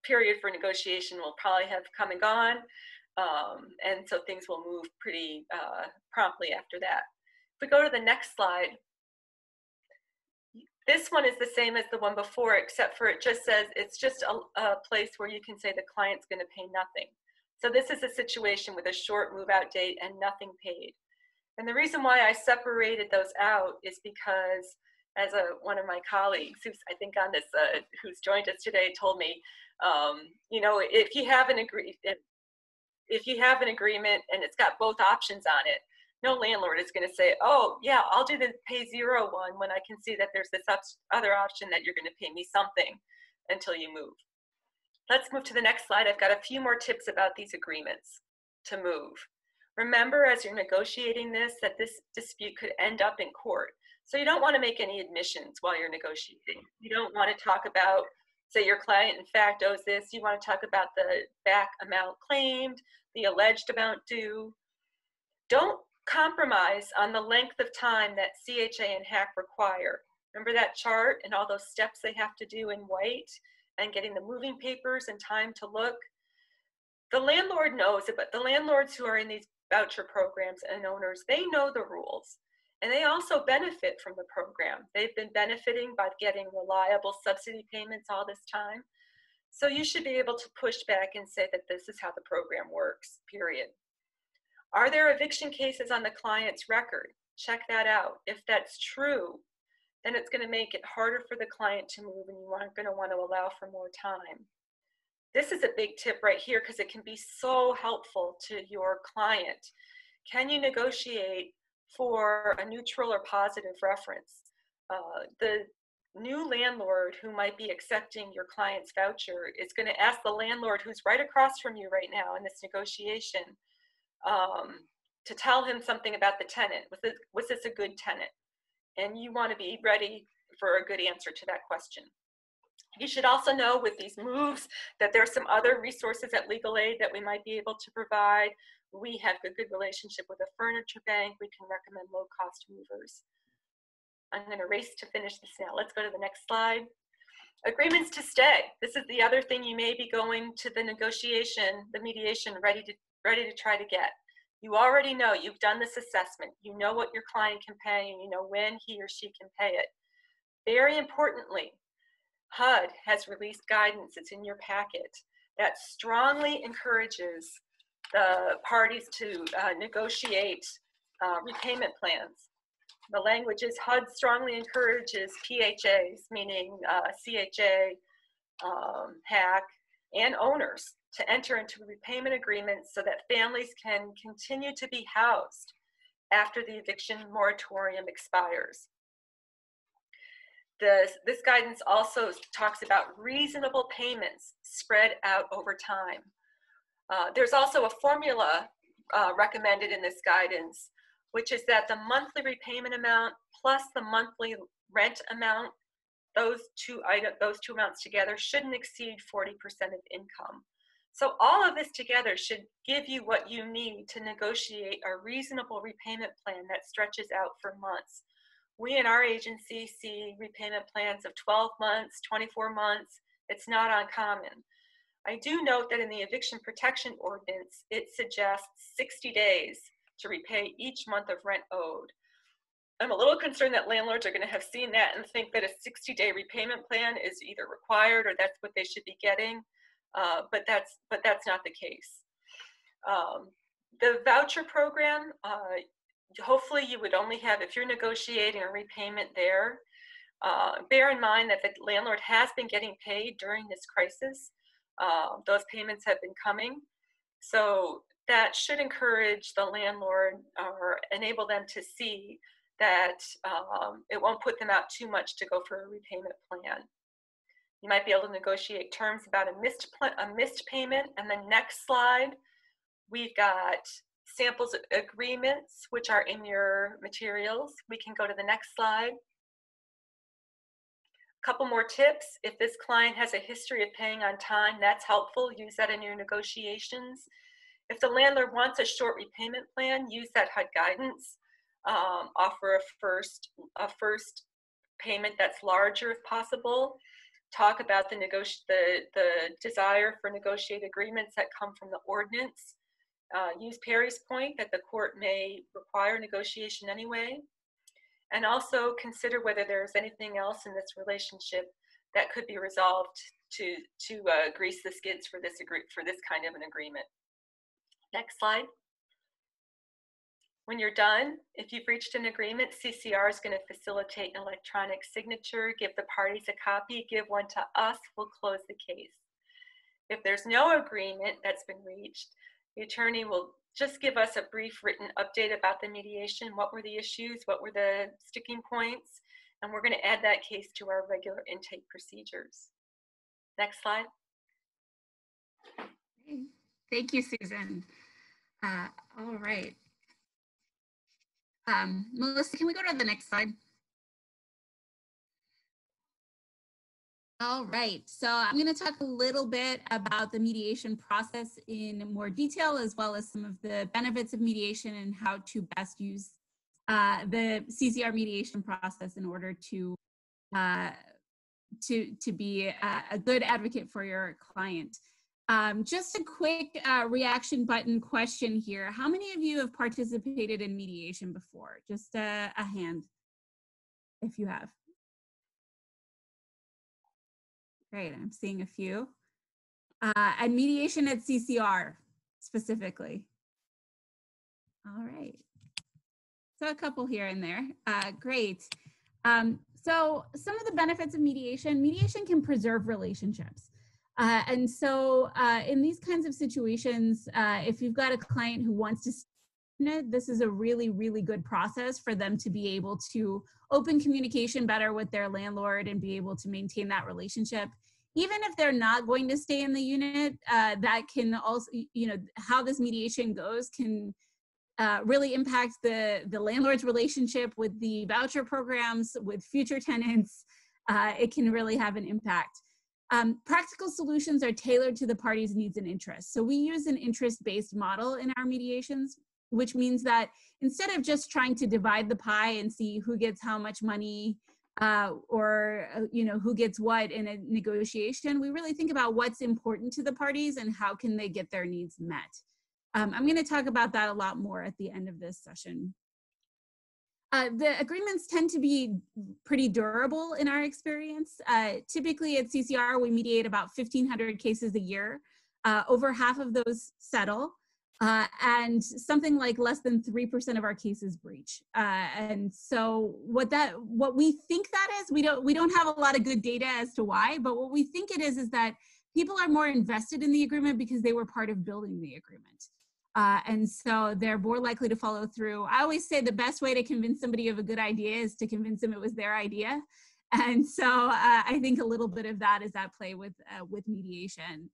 Speaker 1: period for negotiation will probably have come and gone. And so things will move pretty promptly after that. If we go to the next slide, this one is the same as the one before, except for it just says it's just a place where you can say the client's going to pay nothing. So this is a situation with a short move out date and nothing paid. And the reason why I separated those out is because, as one of my colleagues who's I think on this, who's joined us today, told me, you know, if you have an agreement and it's got both options on it, no landlord is going to say, oh yeah, I'll do the pay 0 one when I can see that there's this other option that you're going to pay me something until you move. Let's move to the next slide. I've got a few more tips about these agreements to move. Remember, as you're negotiating this, that this dispute could end up in court. So you don't want to make any admissions while you're negotiating. You don't want to talk about, say your client in fact owes this. You want to talk about the back amount claimed, the alleged amount due. Don't compromise on the length of time that CHA and HAC require. Remember that chart and all those steps they have to do in white and getting the moving papers and time to look? The landlord knows it, but the landlords who are in these voucher programs and owners, they know the rules. And they also benefit from the program. They've been benefiting by getting reliable subsidy payments all this time. So you should be able to push back and say that this is how the program works, period. Are there eviction cases on the client's record? Check that out. If that's true, then it's going to make it harder for the client to move, and you aren't going to want to allow for more time. This is a big tip right here because it can be so helpful to your client. Can you negotiate for a neutral or positive reference? The new landlord who might be accepting your client's voucher is going to ask the landlord who's right across from you right now in this negotiation to tell him something about the tenant. Was this a good tenant? And you want to be ready for a good answer to that question. You should also know with these moves that there are some other resources at Legal Aid that we might be able to provide. We have a good relationship with a furniture bank. We can recommend low-cost movers. I'm going to race to finish this now. Let's go to the next slide. Agreements to stay. This is the other thing you may be going to the negotiation, the mediation, ready to try to get. You already know, you've done this assessment. You know what your client can pay, and you know when he or she can pay it. Very importantly, HUD has released guidance, it's in your packet, that strongly encourages the parties to negotiate repayment plans. The language is HUD strongly encourages PHAs, meaning CHA, HAC, and owners to enter into repayment agreements so that families can continue to be housed after the eviction moratorium expires. This guidance also talks about reasonable payments spread out over time. There's also a formula recommended in this guidance, which is that the monthly repayment amount plus the monthly rent amount, those two amounts together shouldn't exceed 40% of income. So all of this together should give you what you need to negotiate a reasonable repayment plan that stretches out for months. We in our agency see repayment plans of 12 months, 24 months. It's not uncommon. I do note that in the eviction protection ordinance, it suggests 60 days to repay each month of rent owed. I'm a little concerned that landlords are going to have seen that and think that a 60-day repayment plan is either required or that's what they should be getting, but that's not the case. The voucher program, hopefully you would only have, if you're negotiating a repayment there, Bear in mind that the landlord has been getting paid during this crisis. Those payments have been coming. So that should encourage the landlord or enable them to see that it won't put them out too much to go for a repayment plan. You might be able to negotiate terms about a missed payment. And then next slide, we've got samples of agreements, which are in your materials. We can go to the next slide. A couple more tips. If this client has a history of paying on time, that's helpful. Use that in your negotiations. If the landlord wants a short repayment plan, use that HUD guidance. Offer a first payment that's larger if possible. Talk about the desire for negotiated agreements that come from the ordinance. Use Perry's point that the court may require negotiation anyway. And also consider whether there's anything else in this relationship that could be resolved to grease the skids for this kind of an agreement. Next slide. When you're done, if you've reached an agreement, CCR is going to facilitate an electronic signature, give the parties a copy, give one to us, we'll close the case. If there's no agreement that's been reached, the attorney will just give us a brief written update about the mediation. What were the issues? What were the sticking points? And we're going to add that case to our regular intake procedures. Next slide.
Speaker 2: Thank you, Susan. All right. Melissa, can we go to the next slide? All right, so I'm going to talk a little bit about the mediation process in more detail, as well as some of the benefits of mediation and how to best use the CCR mediation process in order to be a good advocate for your client. Just a quick reaction button question here. How many of you have participated in mediation before? Just a hand, if you have. Great, I'm seeing a few. And mediation at CCR specifically. All right. So a couple here and there. Great. So some of the benefits of mediation can preserve relationships. And so in these kinds of situations, if you've got a client who wants to, this is a really, really good process for them to be able to open communication better with their landlord and be able to maintain that relationship. Even if they're not going to stay in the unit, that can also, how this mediation goes can really impact the landlord's relationship with the voucher programs, with future tenants. It can really have an impact. Practical solutions are tailored to the party's needs and interests. So we use an interest-based model in our mediations, which means that instead of just trying to divide the pie and see who gets how much money or who gets what in a negotiation, we really think about what's important to the parties and how can they get their needs met. I'm going to talk about that a lot more at the end of this session. The agreements tend to be pretty durable in our experience. Typically at CCR, we mediate about 1,500 cases a year. Over half of those settle, and something like less than 3% of our cases breach. And so what we think that is, we don't have a lot of good data as to why, but what we think it is that people are more invested in the agreement because they were part of building the agreement. And so they're more likely to follow through. I always say the best way to convince somebody of a good idea is to convince them it was their idea. And so I think a little bit of that is at play with mediation.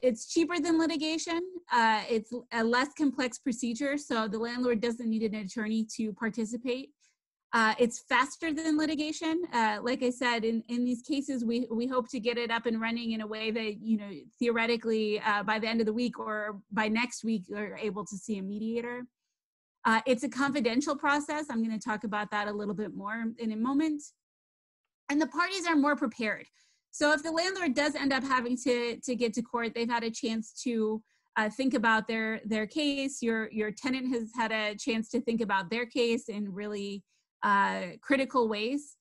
Speaker 2: It's cheaper than litigation. It's a less complex procedure, so the landlord doesn't need an attorney to participate. It's faster than litigation. Like I said, in these cases, we hope to get it up and running in a way that, theoretically, by the end of the week or by next week, we're able to see a mediator. It's a confidential process. I'm going to talk about that a little bit more in a moment. And the parties are more prepared. So if the landlord does end up having to get to court, they've had a chance to think about their case. Your tenant has had a chance to think about their case in really critical ways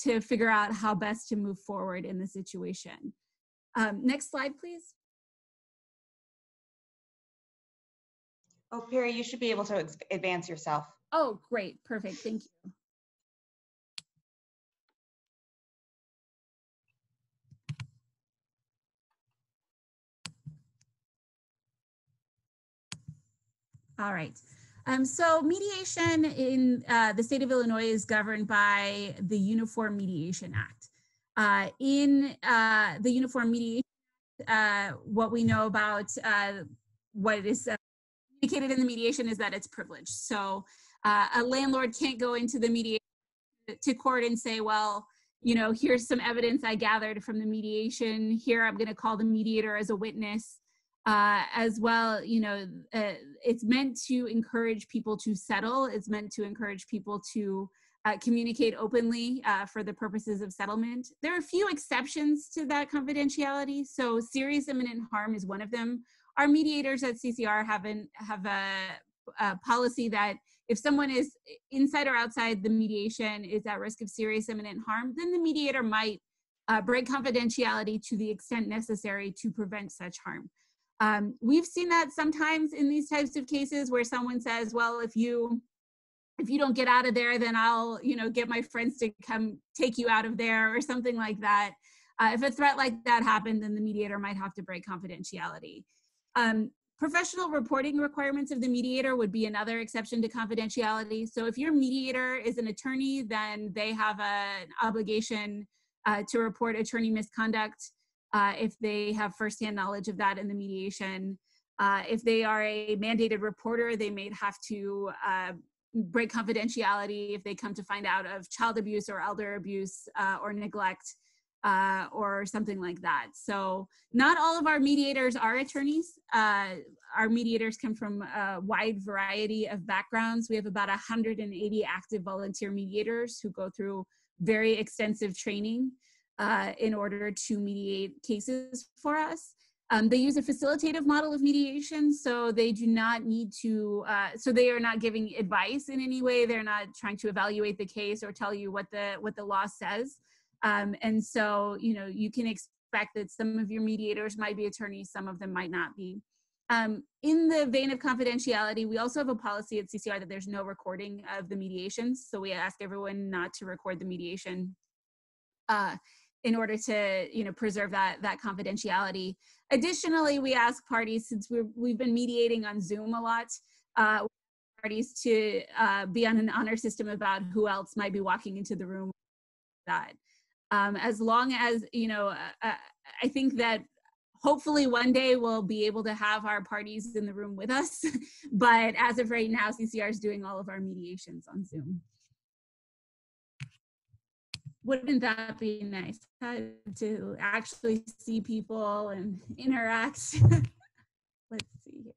Speaker 2: to figure out how best to move forward in the situation. Next slide, please.
Speaker 3: Oh, Perry, you should be able to advance yourself.
Speaker 2: Oh, great. Perfect. Thank you. All right. So mediation in the state of Illinois is governed by the Uniform Mediation Act. In the Uniform Mediation, what we know about what is indicated in the mediation is that it's privileged. So a landlord can't go into the mediation to court and say, well, you know, here's some evidence I gathered from the mediation. Here, I'm going to call the mediator as a witness. As well, you know, it's meant to encourage people to settle. It's meant to encourage people to communicate openly for the purposes of settlement. There are a few exceptions to that confidentiality. So serious imminent harm is one of them. Our mediators at CCR have a policy that if someone is inside or outside the mediation is at risk of serious imminent harm, then the mediator might break confidentiality to the extent necessary to prevent such harm. We've seen that sometimes in these types of cases where someone says, well, if you don't get out of there, then I'll, you know, get my friends to come take you out of there or something like that. If a threat like that happened, then the mediator might have to break confidentiality. Professional reporting requirements of the mediator would be another exception to confidentiality. So if your mediator is an attorney, then they have an obligation to report attorney misconduct. If they have firsthand knowledge of that in the mediation. If they are a mandated reporter, they may have to break confidentiality if they come to find out of child abuse or elder abuse or neglect or something like that. So not all of our mediators are attorneys. Our mediators come from a wide variety of backgrounds. We have about 180 active volunteer mediators who go through very extensive training in order to mediate cases for us. They use a facilitative model of mediation, so they do not need to, so they are not giving advice in any way. They're not trying to evaluate the case or tell you what the law says. And so, you know, you can expect that some of your mediators might be attorneys, some of them might not be. In the vein of confidentiality, we also have a policy at CCR that there's no recording of the mediations. So we ask everyone not to record the mediation in order to, you know, preserve that confidentiality. Additionally, we ask parties, since we've been mediating on Zoom a lot, parties to be on an honor system about who else might be walking into the room. That as long as, you know, I think that hopefully one day we'll be able to have our parties in the room with us, but as of right now, CCR is doing all of our mediations on Zoom. Wouldn't that be nice to actually see people and interact? Let's see here.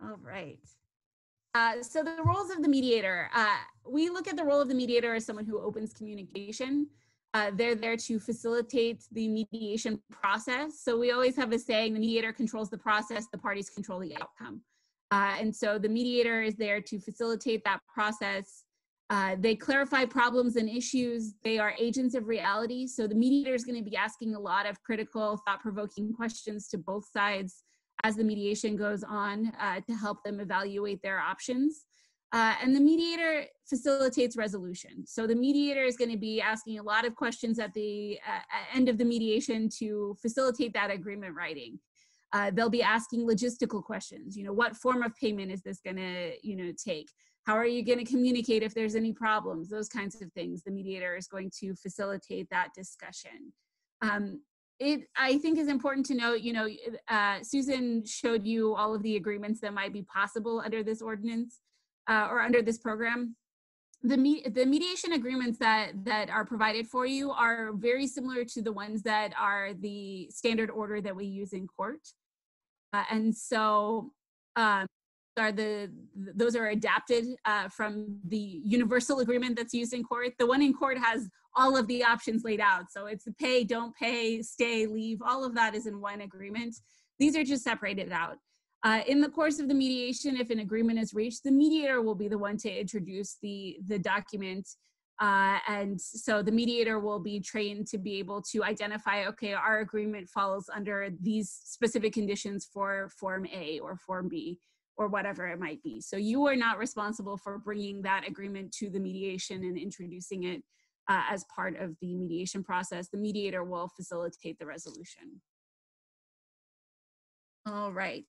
Speaker 2: All right. So the roles of the mediator. We look at the role of the mediator as someone who opens communication. They're there to facilitate the mediation process. So we always have a saying, the mediator controls the process, the parties control the outcome. And so the mediator is there to facilitate that process. They clarify problems and issues. They are agents of reality. So the mediator is going to be asking a lot of critical, thought-provoking questions to both sides as the mediation goes on to help them evaluate their options. And the mediator facilitates resolution. So the mediator is going to be asking a lot of questions at the end of the mediation to facilitate that agreement writing. They'll be asking logistical questions. You know, what form of payment is this going to, you know, take? How are you going to communicate if there's any problems? Those kinds of things. The mediator is going to facilitate that discussion. I think is important to note, you know, Susan showed you all of the agreements that might be possible under this ordinance or under this program. The mediation agreements that are provided for you are very similar to the ones that are the standard order that we use in court. And so those are adapted from the universal agreement that's used in court. The one in court has all of the options laid out. So it's the pay, don't pay, stay, leave, all of that is in one agreement. These are just separated out. In the course of the mediation, if an agreement is reached, the mediator will be the one to introduce the document. And so the mediator will be trained to be able to identify, okay, our agreement falls under these specific conditions for Form A or Form B, or whatever it might be. So you are not responsible for bringing that agreement to the mediation and introducing it as part of the mediation process. The mediator will facilitate the resolution. All right.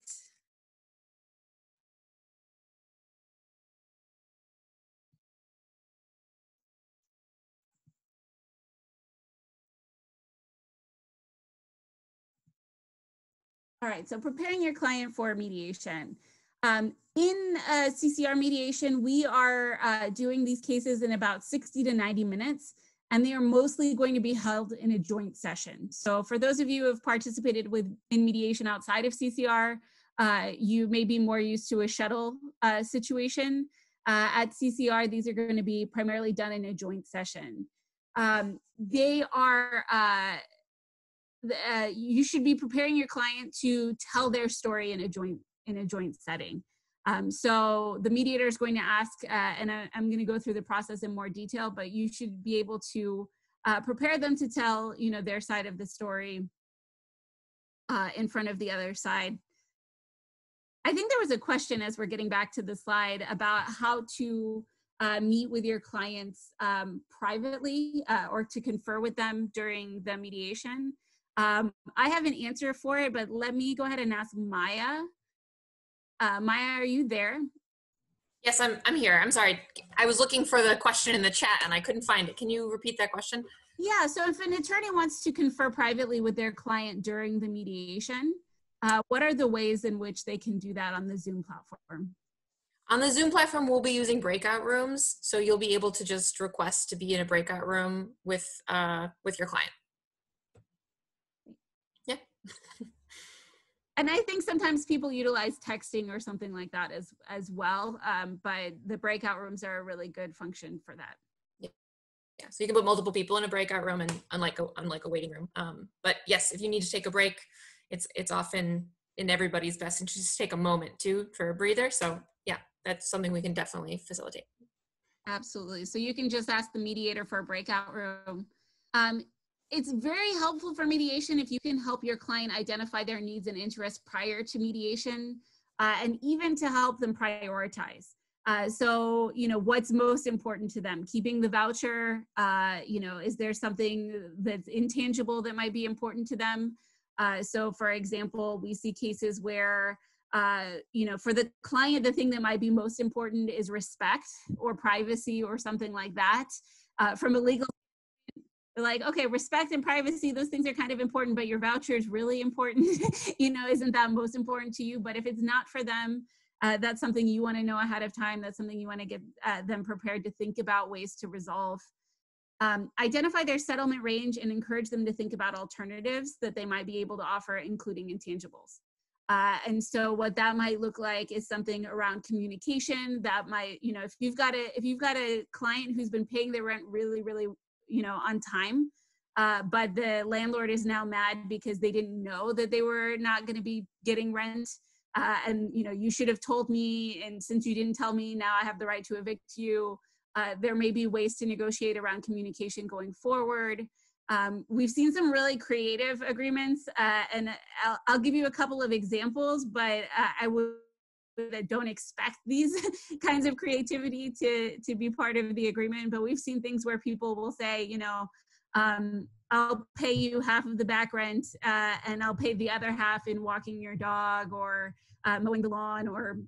Speaker 2: All right, so preparing your client for mediation. In CCR mediation, we are doing these cases in about 60 to 90 minutes, and they are mostly going to be held in a joint session. So for those of you who have participated in mediation outside of CCR, you may be more used to a shuttle situation. At CCR, these are going to be primarily done in a joint session. They are you should be preparing your client to tell their story in a joint setting. So the mediator is going to ask, and I'm going to go through the process in more detail, but you should be able to prepare them to tell, their side of the story in front of the other side. I think there was a question as we're getting back to the slide about how to meet with your clients privately or to confer with them during the mediation. I have an answer for it, but let me go ahead and ask Maya. Maya, are you there?
Speaker 4: Yes, I'm here. I'm sorry. I was looking for the question in the chat and I couldn't find it. Can you repeat that question?
Speaker 2: Yeah, so if an attorney wants to confer privately with their client during the mediation, what are the ways in which they can do that on the Zoom platform?
Speaker 4: On the Zoom platform, we'll be using breakout rooms. So you'll be able to just request to be in a breakout room with your client. Yeah.
Speaker 2: And I think sometimes people utilize texting or something like that as well, but the breakout rooms are a really good function for that.
Speaker 4: Yeah, so you can put multiple people in a breakout room, and unlike a waiting room. But yes, if you need to take a break, it's often in everybody's best interest to take a moment too for a breather. So yeah, that's something we can definitely facilitate.
Speaker 2: Absolutely. So you can just ask the mediator for a breakout room. It's very helpful for mediation if you can help your client identify their needs and interests prior to mediation, and even to help them prioritize. So, what's most important to them? Keeping the voucher, is there something that's intangible that might be important to them? So for example, we see cases where, for the client, the thing that might be most important is respect or privacy or something like that. From a legal, like, okay, respect and privacy, those things are kind of important, but your voucher is really important. Isn't that most important to you? But if it's not for them, that's something you want to know ahead of time. That's something you want to get them prepared to think about ways to resolve. Identify their settlement range and encourage them to think about alternatives that they might be able to offer, including intangibles. And so what that might look like is something around communication that might, if you've got a client who's been paying their rent really, really, on time, but the landlord is now mad because they didn't know that they were not going to be getting rent. And you should have told me, and since you didn't tell me, now I have the right to evict you. There may be ways to negotiate around communication going forward. We've seen some really creative agreements, and I'll give you a couple of examples, but I don't expect these kinds of creativity to be part of the agreement. But we've seen things where people will say, I'll pay you half of the back rent, and I'll pay the other half in walking your dog or mowing the lawn or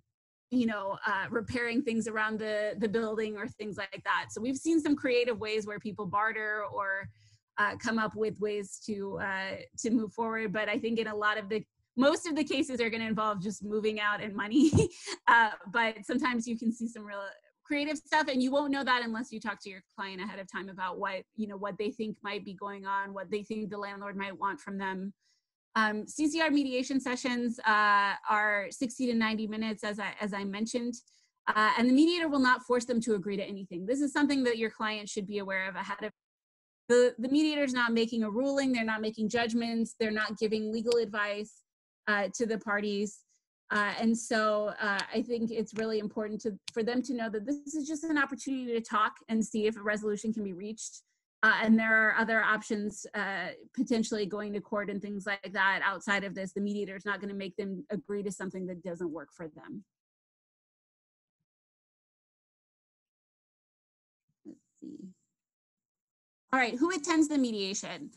Speaker 2: repairing things around the building or things like that. So we've seen some creative ways where people barter or come up with ways to move forward. But I think in most of the cases are going to involve just moving out and money. But sometimes you can see some real creative stuff, and you won't know that unless you talk to your client ahead of time about what they think might be going on, what they think the landlord might want from them. CCR mediation sessions are 60 to 90 minutes, as I mentioned, and the mediator will not force them to agree to anything. This is something that your client should be aware of ahead of. The mediator is not making a ruling, they're not making judgments, they're not giving legal advice to the parties. And so I think it's really important for them to know that this is just an opportunity to talk and see if a resolution can be reached. And there are other options, potentially going to court and things like that outside of this. The mediator is not going to make them agree to something that doesn't work for them. Let's see. All right, who attends the mediation?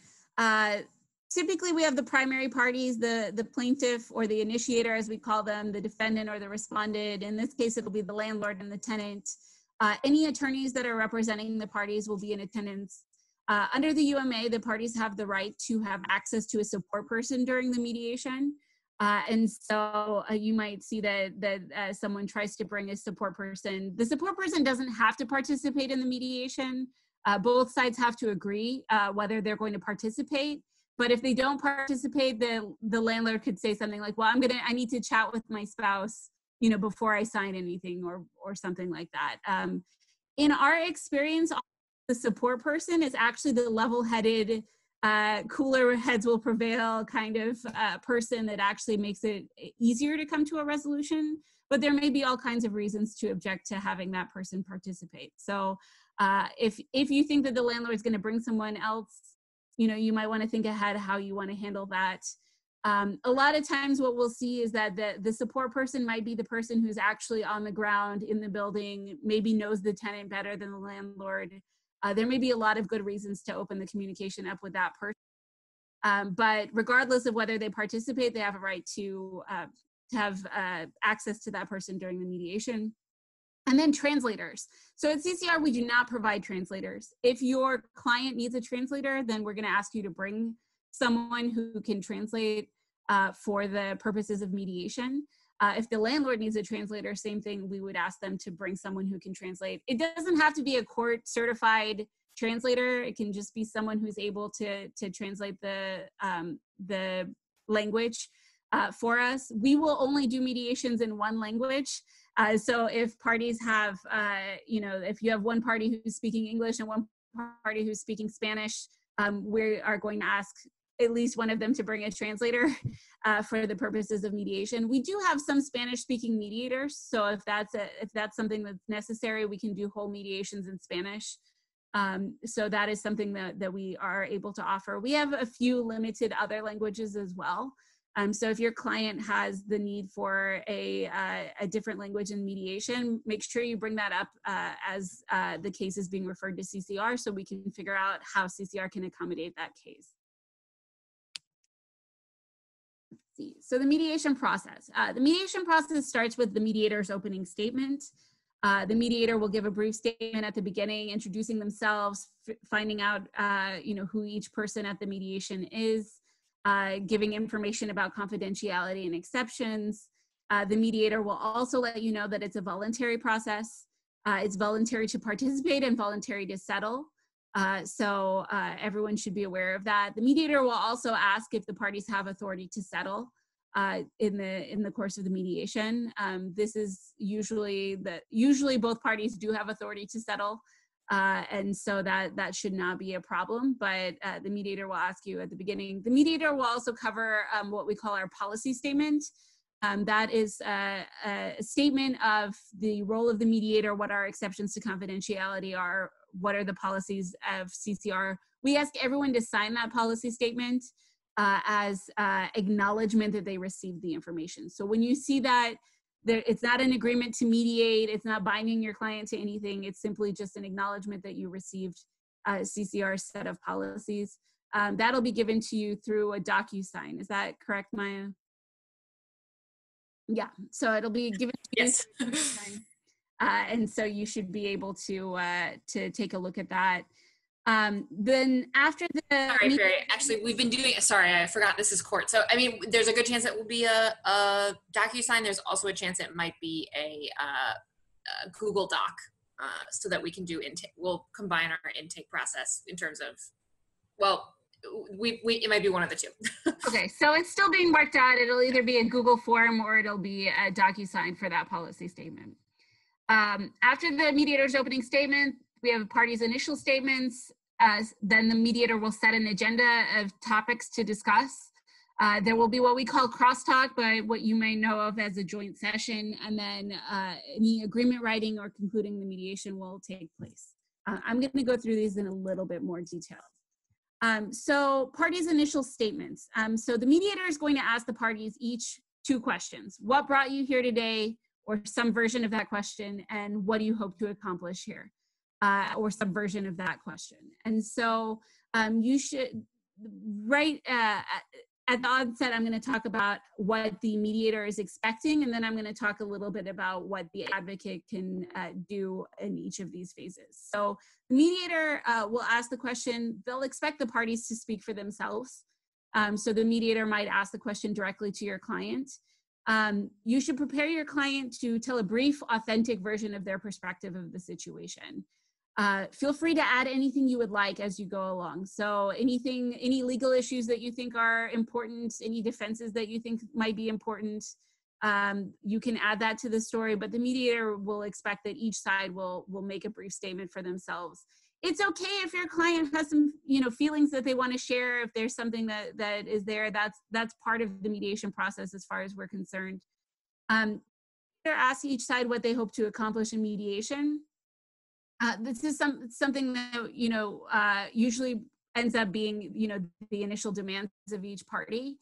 Speaker 2: Typically, we have the primary parties, the plaintiff or the initiator, as we call them, the defendant or the respondent. In this case, it'll be the landlord and the tenant. Any attorneys that are representing the parties will be in attendance. Under the UMA, the parties have the right to have access to a support person during the mediation. And so you might see that someone tries to bring a support person. The support person doesn't have to participate in the mediation. Both sides have to agree whether they're going to participate. But if they don't participate, the landlord could say something like, well, I need to chat with my spouse, before I sign anything or something like that. In our experience, the support person is actually the level-headed, cooler heads will prevail kind of person that actually makes it easier to come to a resolution. But there may be all kinds of reasons to object to having that person participate. So if you think that the landlord is going to bring someone else, you might want to think ahead how you want to handle that. A lot of times what we'll see is that the support person might be the person who's actually on the ground in the building, maybe knows the tenant better than the landlord. There may be a lot of good reasons to open the communication up with that person. But regardless of whether they participate, they have a right to have access to that person during the mediation. And then translators. So at CCR, we do not provide translators. If your client needs a translator, then we're going to ask you to bring someone who can translate for the purposes of mediation. If the landlord needs a translator, same thing, we would ask them to bring someone who can translate. It doesn't have to be a court certified translator. It can just be someone who's able to translate the language for us. We will only do mediations in one language. So if parties have, if you have one party who's speaking English and one party who's speaking Spanish, we are going to ask at least one of them to bring a translator for the purposes of mediation. We do have some Spanish-speaking mediators, so if that's something that's necessary, we can do whole mediations in Spanish. So that is something that we are able to offer. We have a few limited other languages as well. So if your client has the need for a different language in mediation, make sure you bring that up as the case is being referred to CCR so we can figure out how CCR can accommodate that case. Let's see. So the mediation process. The mediation process starts with the mediator's opening statement. The mediator will give a brief statement at the beginning, introducing themselves, finding out who each person at the mediation is. Giving information about confidentiality and exceptions. The mediator will also let you know that it's a voluntary process. It's voluntary to participate and voluntary to settle. So everyone should be aware of that. The mediator will also ask if the parties have authority to settle in the course of the mediation. This is usually both parties do have authority to settle. And so that should not be a problem, but the mediator will ask you at the beginning. The mediator will also cover what we call our policy statement. That is a statement of the role of the mediator, what our exceptions to confidentiality are, what are the policies of CCR. We ask everyone to sign that policy statement as acknowledgement that they received the information. So when you see that, it's not an agreement to mediate. It's not binding your client to anything. It's simply just an acknowledgement that you received CCR's set of policies. That'll be given to you through a DocuSign. Is that correct, Maya? Yeah, so it'll be given to you through a DocuSign. And so you should be able to take a look at that. Then after the—
Speaker 4: Sorry, Barry, actually, we've been doing, sorry, I forgot this is court. So, I mean, there's a good chance it will be a DocuSign. There's also a chance it might be a Google Doc so that we can do intake. We'll combine our intake process in terms of, well, it might be one of the two.
Speaker 2: Okay, so it's still being worked out. It'll either be a Google form or it'll be a DocuSign for that policy statement. After the mediator's opening statement, we have parties' initial statements. Then the mediator will set an agenda of topics to discuss. There will be what we call crosstalk, but what you may know of as a joint session, and then any agreement writing or concluding the mediation will take place. I'm going to go through these in a little bit more detail. So parties' initial statements. So the mediator is going to ask the parties each 2 questions. What brought you here today, or some version of that question, and what do you hope to accomplish here? Or some version of that question. And so you should, right at the onset, I'm going to talk about what the mediator is expecting, and then I'm going to talk a little bit about what the advocate can do in each of these phases. So the mediator will ask the question, they'll expect the parties to speak for themselves. So the mediator might ask the question directly to your client. You should prepare your client to tell a brief, authentic version of their perspective of the situation. Feel free to add anything you would like as you go along. So any legal issues that you think are important, any defenses that you think might be important, you can add that to the story, but the mediator will expect that each side will make a brief statement for themselves. It's okay if your client has some, feelings that they want to share. If there's something that is there, that's part of the mediation process as far as we're concerned. Ask each side what they hope to accomplish in mediation. This is something that, usually ends up being, the initial demands of each party.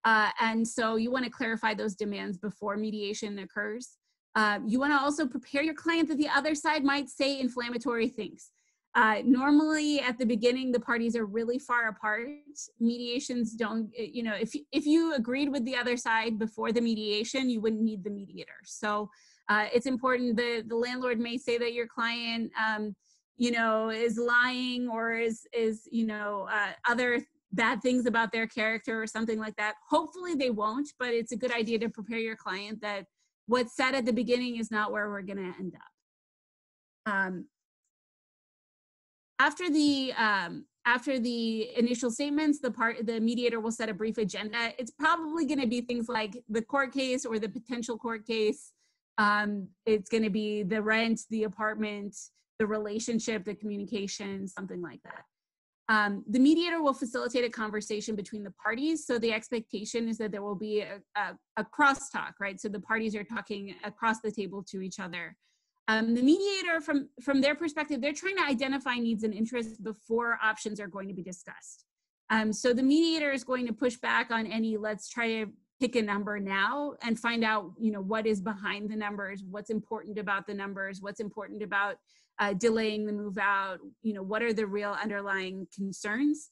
Speaker 2: And so you want to clarify those demands before mediation occurs. You want to also prepare your client that the other side might say inflammatory things. Normally at the beginning, the parties are really far apart. Mediations don't, if you agreed with the other side before the mediation, you wouldn't need the mediator. So it's important that the landlord may say that your client, is lying or is other bad things about their character or something like that. Hopefully they won't, but it's a good idea to prepare your client that what's said at the beginning is not where we're going to end up. After the initial statements, the mediator will set a brief agenda. It's probably going to be things like the court case or the potential court case. It's going to be the rent, the apartment, the relationship, the communication, something like that. The mediator will facilitate a conversation between the parties. So the expectation is that there will be a crosstalk, right? So the parties are talking across the table to each other. The mediator, from their perspective, they're trying to identify needs and interests before options are going to be discussed. So the mediator is going to push back on any, let's try to pick a number now and find out, what is behind the numbers, what's important about the numbers, what's important about delaying the move out, what are the real underlying concerns.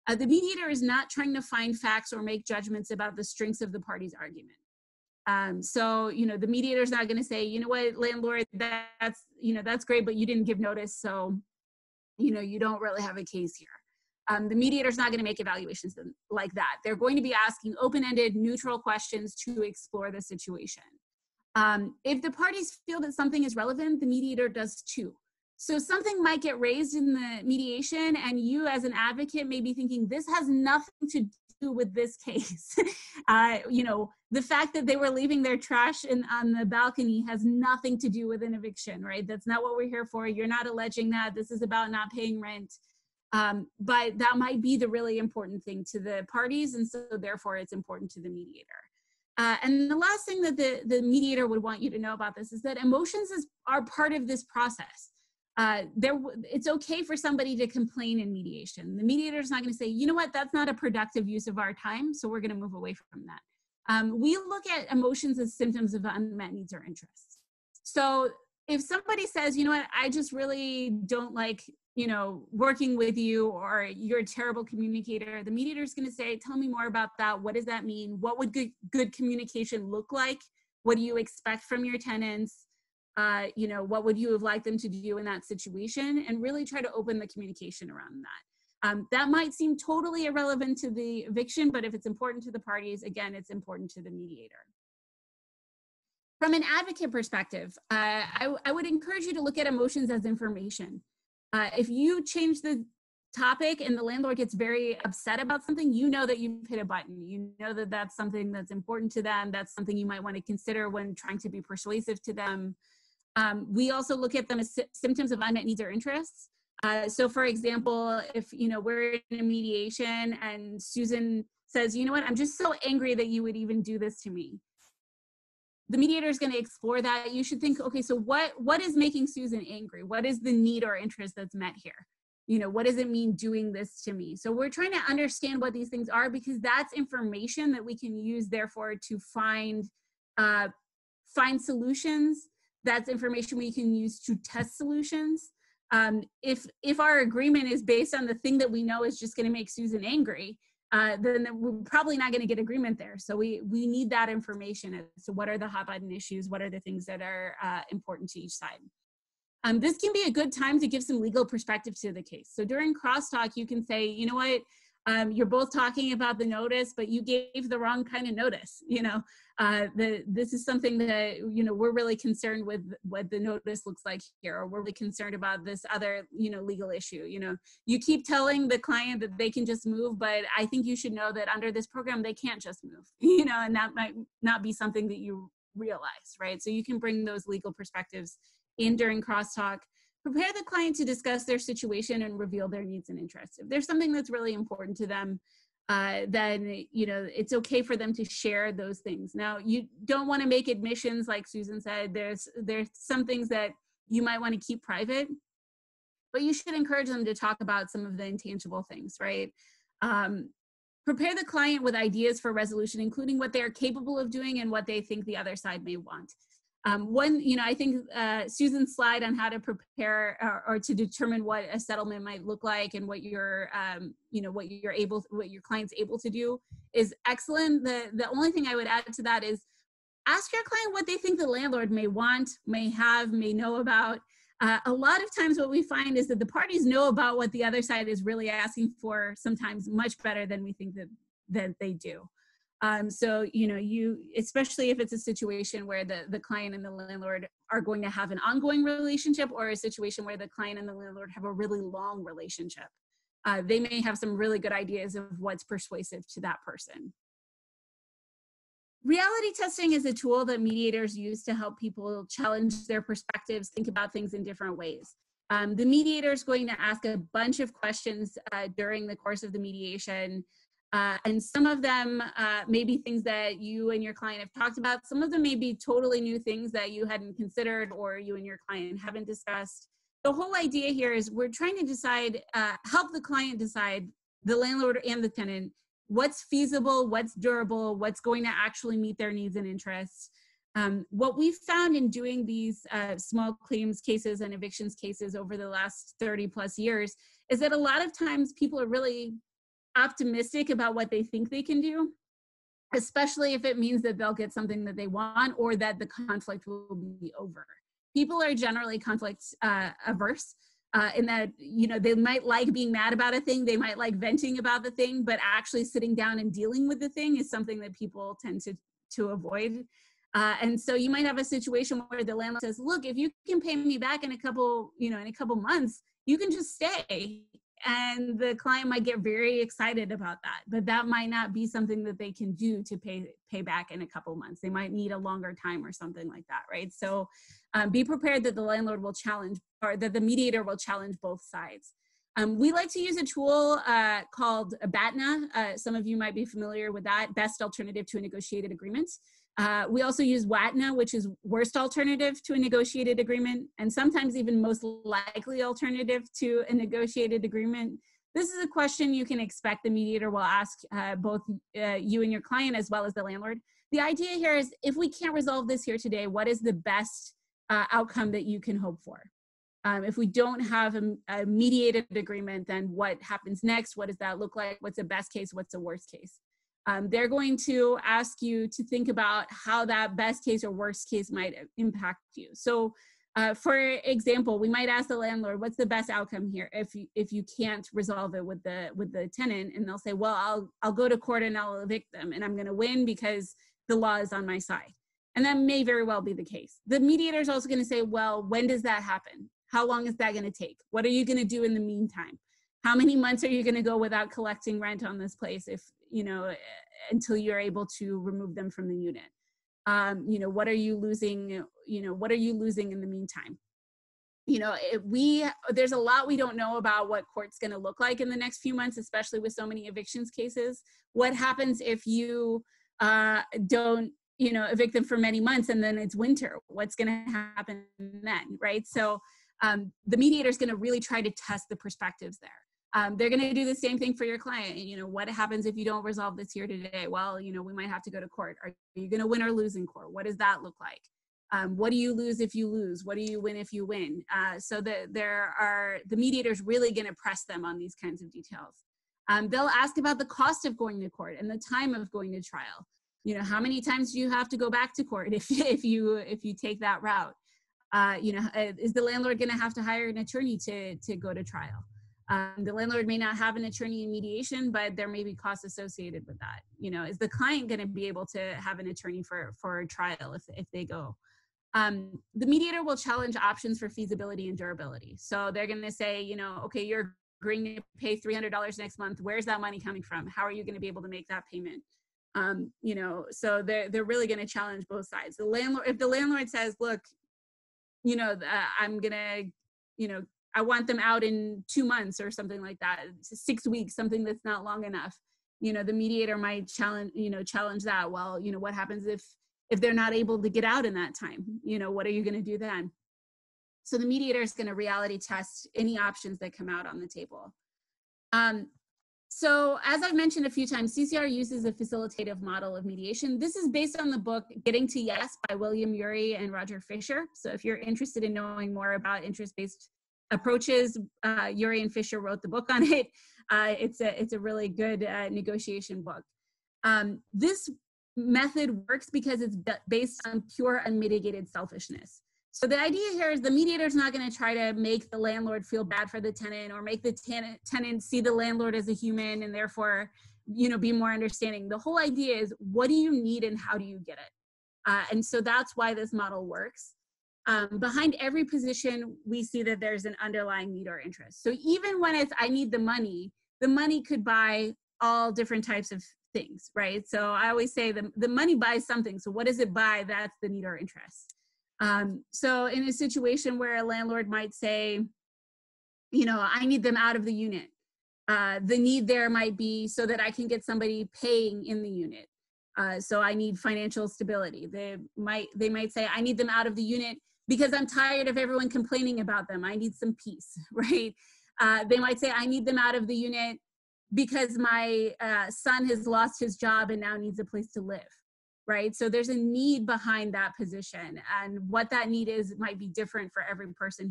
Speaker 2: The mediator is not trying to find facts or make judgments about the strengths of the party's argument. So, the mediator is not going to say, you know what, landlord, that's great, but you didn't give notice. So, you don't really have a case here. The mediator is not going to make evaluations like that. They're going to be asking open-ended, neutral questions to explore the situation. If the parties feel that something is relevant, the mediator does too. So something might get raised in the mediation and you as an advocate may be thinking, this has nothing to do with this case. The fact that they were leaving their trash on the balcony has nothing to do with an eviction, right? That's not what we're here for. You're not alleging that. This is about not paying rent. But that might be the really important thing to the parties, and so therefore it's important to the mediator. And the last thing that the mediator would want you to know about this is that emotions are part of this process. It's okay for somebody to complain in mediation. The mediator is not going to say, you know what, that's not a productive use of our time, so we're going to move away from that. We look at emotions as symptoms of unmet needs or interests. So if somebody says, you know what, I just really don't like, working with you, or you're a terrible communicator, the mediator is going to say, tell me more about that. What does that mean? What would good communication look like? What do you expect from your tenants? What would you have liked them to do in that situation? And really try to open the communication around that. That might seem totally irrelevant to the eviction, but if it's important to the parties, again, it's important to the mediator. From an advocate perspective, I would encourage you to look at emotions as information. If you change the topic and the landlord gets very upset about something, you know that you've hit a button. You know that that's something that's important to them. That's something you might want to consider when trying to be persuasive to them. We also look at them as symptoms of unmet needs or interests. So for example, if we're in a mediation and Susan says, you know what, I'm just so angry that you would even do this to me. The mediator is going to explore that. You should think, okay, so what is making Susan angry? What is the need or interest that's met here? What does it mean doing this to me? So we're trying to understand what these things are, because that's information that we can use, therefore, to find solutions. That's information we can use to test solutions. If our agreement is based on the thing that we know is just going to make Susan angry, then we're probably not going to get agreement there. So we need that information as to what are the hot button issues, what are the things that are important to each side. This can be a good time to give some legal perspective to the case. So during crosstalk, you can say, you know what, You're both talking about the notice, but you gave the wrong kind of notice. This is something that, we're really concerned with what the notice looks like here, or we're really concerned about this other, legal issue. You keep telling the client that they can just move, but I think you should know that under this program, they can't just move, and that might not be something that you realize, right? So you can bring those legal perspectives in during crosstalk. Prepare the client to discuss their situation and reveal their needs and interests. If there's something that's really important to them, then it's okay for them to share those things. Now, you don't want to make admissions, like Susan said. There's some things that you might want to keep private, but you should encourage them to talk about some of the intangible things, right? Prepare the client with ideas for resolution, including what they're capable of doing and what they think the other side may want. I think Susan's slide on how to prepare or to determine what a settlement might look like and what your client's able to do is excellent. The only thing I would add to that is ask your client what they think the landlord may want, may have, may know about. A lot of times what we find is that the parties know about what the other side is really asking for, sometimes much better than we think that they do. So, especially if it's a situation where the client and the landlord are going to have an ongoing relationship, or a situation where the client and the landlord have a really long relationship, they may have some really good ideas of what's persuasive to that person. Reality testing is a tool that mediators use to help people challenge their perspectives, think about things in different ways. The mediator is going to ask a bunch of questions during the course of the mediation. And some of them may be things that you and your client have talked about. Some of them may be totally new things that you hadn't considered or you and your client haven't discussed. The whole idea here is we're trying to decide, help the client decide, the landlord and the tenant, what's feasible, what's durable, what's going to actually meet their needs and interests. What we've found in doing these small claims cases and evictions cases over the last 30 plus years is that a lot of times people are really optimistic about what they think they can do, especially if it means that they'll get something that they want or that the conflict will be over. People are generally conflict averse in that, they might like being mad about a thing, they might like venting about the thing, but actually sitting down and dealing with the thing is something that people tend to avoid. And so you might have a situation where the landlord says, look, if you can pay me back in a couple months, you can just stay. And the client might get very excited about that, but that might not be something that they can do to pay back in a couple months. They might need a longer time or something like that, right? So be prepared that the landlord will challenge, or that the mediator will challenge both sides. We like to use a tool called BATNA. Some of you might be familiar with that, Best Alternative to a Negotiated Agreement. We also use WATNA, which is Worst Alternative to a Negotiated Agreement, and sometimes even Most Likely Alternative to a Negotiated Agreement. This is a question you can expect the mediator will ask both you and your client as well as the landlord. The idea here is, if we can't resolve this here today, what is the best outcome that you can hope for? If we don't have a mediated agreement, then what happens next? What does that look like? What's the best case? What's the worst case? They're going to ask you to think about how that best case or worst case might impact you. So for example, we might ask the landlord, what's the best outcome here if you can't resolve it with the tenant? And they'll say, well, I'll go to court and I'll evict them, and I'm going to win because the law is on my side. And that may very well be the case. The mediator is also going to say, well, when does that happen? How long is that going to take? What are you going to do in the meantime? How many months are you going to go without collecting rent on this place until you're able to remove them from the unit? What are you losing? What are you losing in the meantime? There's a lot we don't know about what court's going to look like in the next few months, especially with so many evictions cases. What happens if you don't evict them for many months and then it's winter? What's going to happen then, right? So the mediator is going to really try to test the perspectives there. They're going to do the same thing for your client. What happens if you don't resolve this here today? Well, we might have to go to court. Are you going to win or lose in court? What does that look like? What do you lose if you lose? What do you win if you win? So the mediator's really going to press them on these kinds of details. They'll ask about the cost of going to court and the time of going to trial. How many times do you have to go back to court if you take that route? Is the landlord going to have to hire an attorney to go to trial? The landlord may not have an attorney in mediation, but there may be costs associated with that. You know, is the client going to be able to have an attorney for a trial if they go? The mediator will challenge options for feasibility and durability. So they're going to say, you know, okay, you're agreeing to pay $300 next month. Where's that money coming from? How are you going to be able to make that payment? You know, so they're really going to challenge both sides. The landlord, if the landlord says, look, you know, I'm going to, you know, I want them out in 2 months or something like that, 6 weeks, something that's not long enough. You know, the mediator might challenge that. Well, you know, what happens if they're not able to get out in that time? You know, what are you going to do then? So the mediator is going to reality test any options that come out on the table. So as I've mentioned a few times, CCR uses a facilitative model of mediation. This is based on the book Getting to Yes by William Ury and Roger Fisher. So if you're interested in knowing more about interest-based approaches, Ury and Fisher wrote the book on it. It's a really good negotiation book. This method works because it's based on pure unmitigated selfishness. So the idea here is the mediator is not going to try to make the landlord feel bad for the tenant or make the tenant see the landlord as a human and therefore, you know, be more understanding. The whole idea is, what do you need and how do you get it? And so that's why this model works. Behind every position, we see that there's an underlying need or interest. So even when it's, I need the money could buy all different types of things, right? So I always say the money buys something. So what does it buy? That's the need or interest. So in a situation where a landlord might say, you know, I need them out of the unit. The need there might be so that I can get somebody paying in the unit. So I need financial stability. They might say, I need them out of the unit because I'm tired of everyone complaining about them. I need some peace, right? They might say, I need them out of the unit because my son has lost his job and now needs a place to live, right? So there's a need behind that position, and what that need is might be different for every person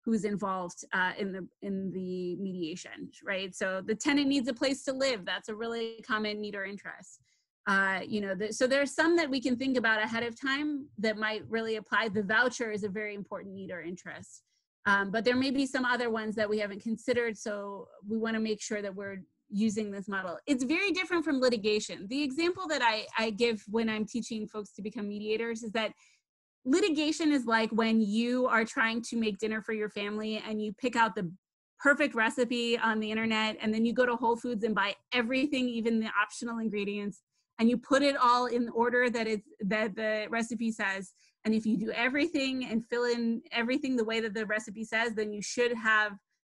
Speaker 2: who's involved in the mediation, right? So the tenant needs a place to live. That's a really common need or interest. You know, so there's some that we can think about ahead of time that might really apply. The voucher is a very important need or interest. But there may be some other ones that we haven't considered, so we want to make sure that we're using this model. It's very different from litigation. The example that I give when I'm teaching folks to become mediators is that litigation is like when you are trying to make dinner for your family and you pick out the perfect recipe on the internet, and then you go to Whole Foods and buy everything, even the optional ingredients, and you put it all in order that the recipe says. And if you do everything and fill in everything the way that the recipe says, then you should have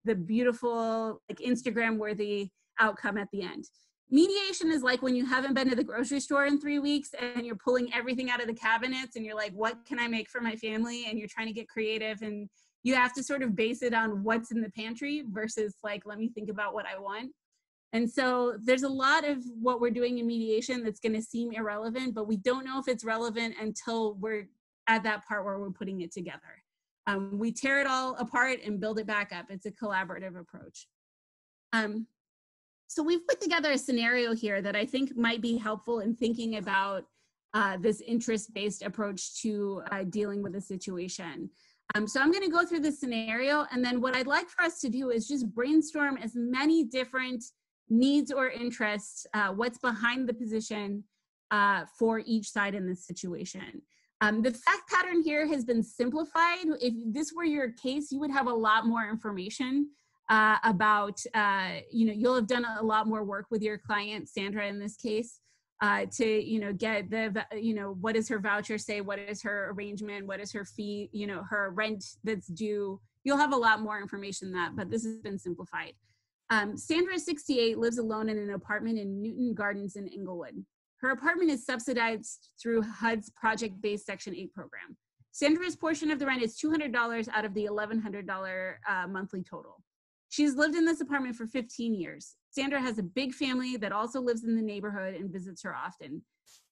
Speaker 2: the beautiful, like, Instagram-worthy outcome at the end. Mediation is like when you haven't been to the grocery store in 3 weeks and you're pulling everything out of the cabinets and you're like, what can I make for my family? And you're trying to get creative, and you have to sort of base it on what's in the pantry versus like, let me think about what I want. And so there's a lot of what we're doing in mediation that's going to seem irrelevant, but we don't know if it's relevant until we're at that part where we're putting it together. We tear it all apart and build it back up. It's a collaborative approach. So we've put together a scenario here that I think might be helpful in thinking about this interest-based approach to dealing with a situation. So I'm going to go through this scenario, and then what I'd like for us to do is just brainstorm as many different needs or interests, what's behind the position for each side in this situation. The fact pattern here has been simplified. If this were your case, you would have a lot more information about, you know, you'll have done a lot more work with your client, Sandra in this case, to, you know, get the, you know, what does her voucher say? What is her arrangement? What is her fee? You know, her rent that's due. You'll have a lot more information than that, but this has been simplified. Sandra is 68, lives alone in an apartment in Newton Gardens in Inglewood. Her apartment is subsidized through HUD's project-based Section 8 program. Sandra's portion of the rent is $200 out of the $1,100 monthly total. She's lived in this apartment for 15 years. Sandra has a big family that also lives in the neighborhood and visits her often.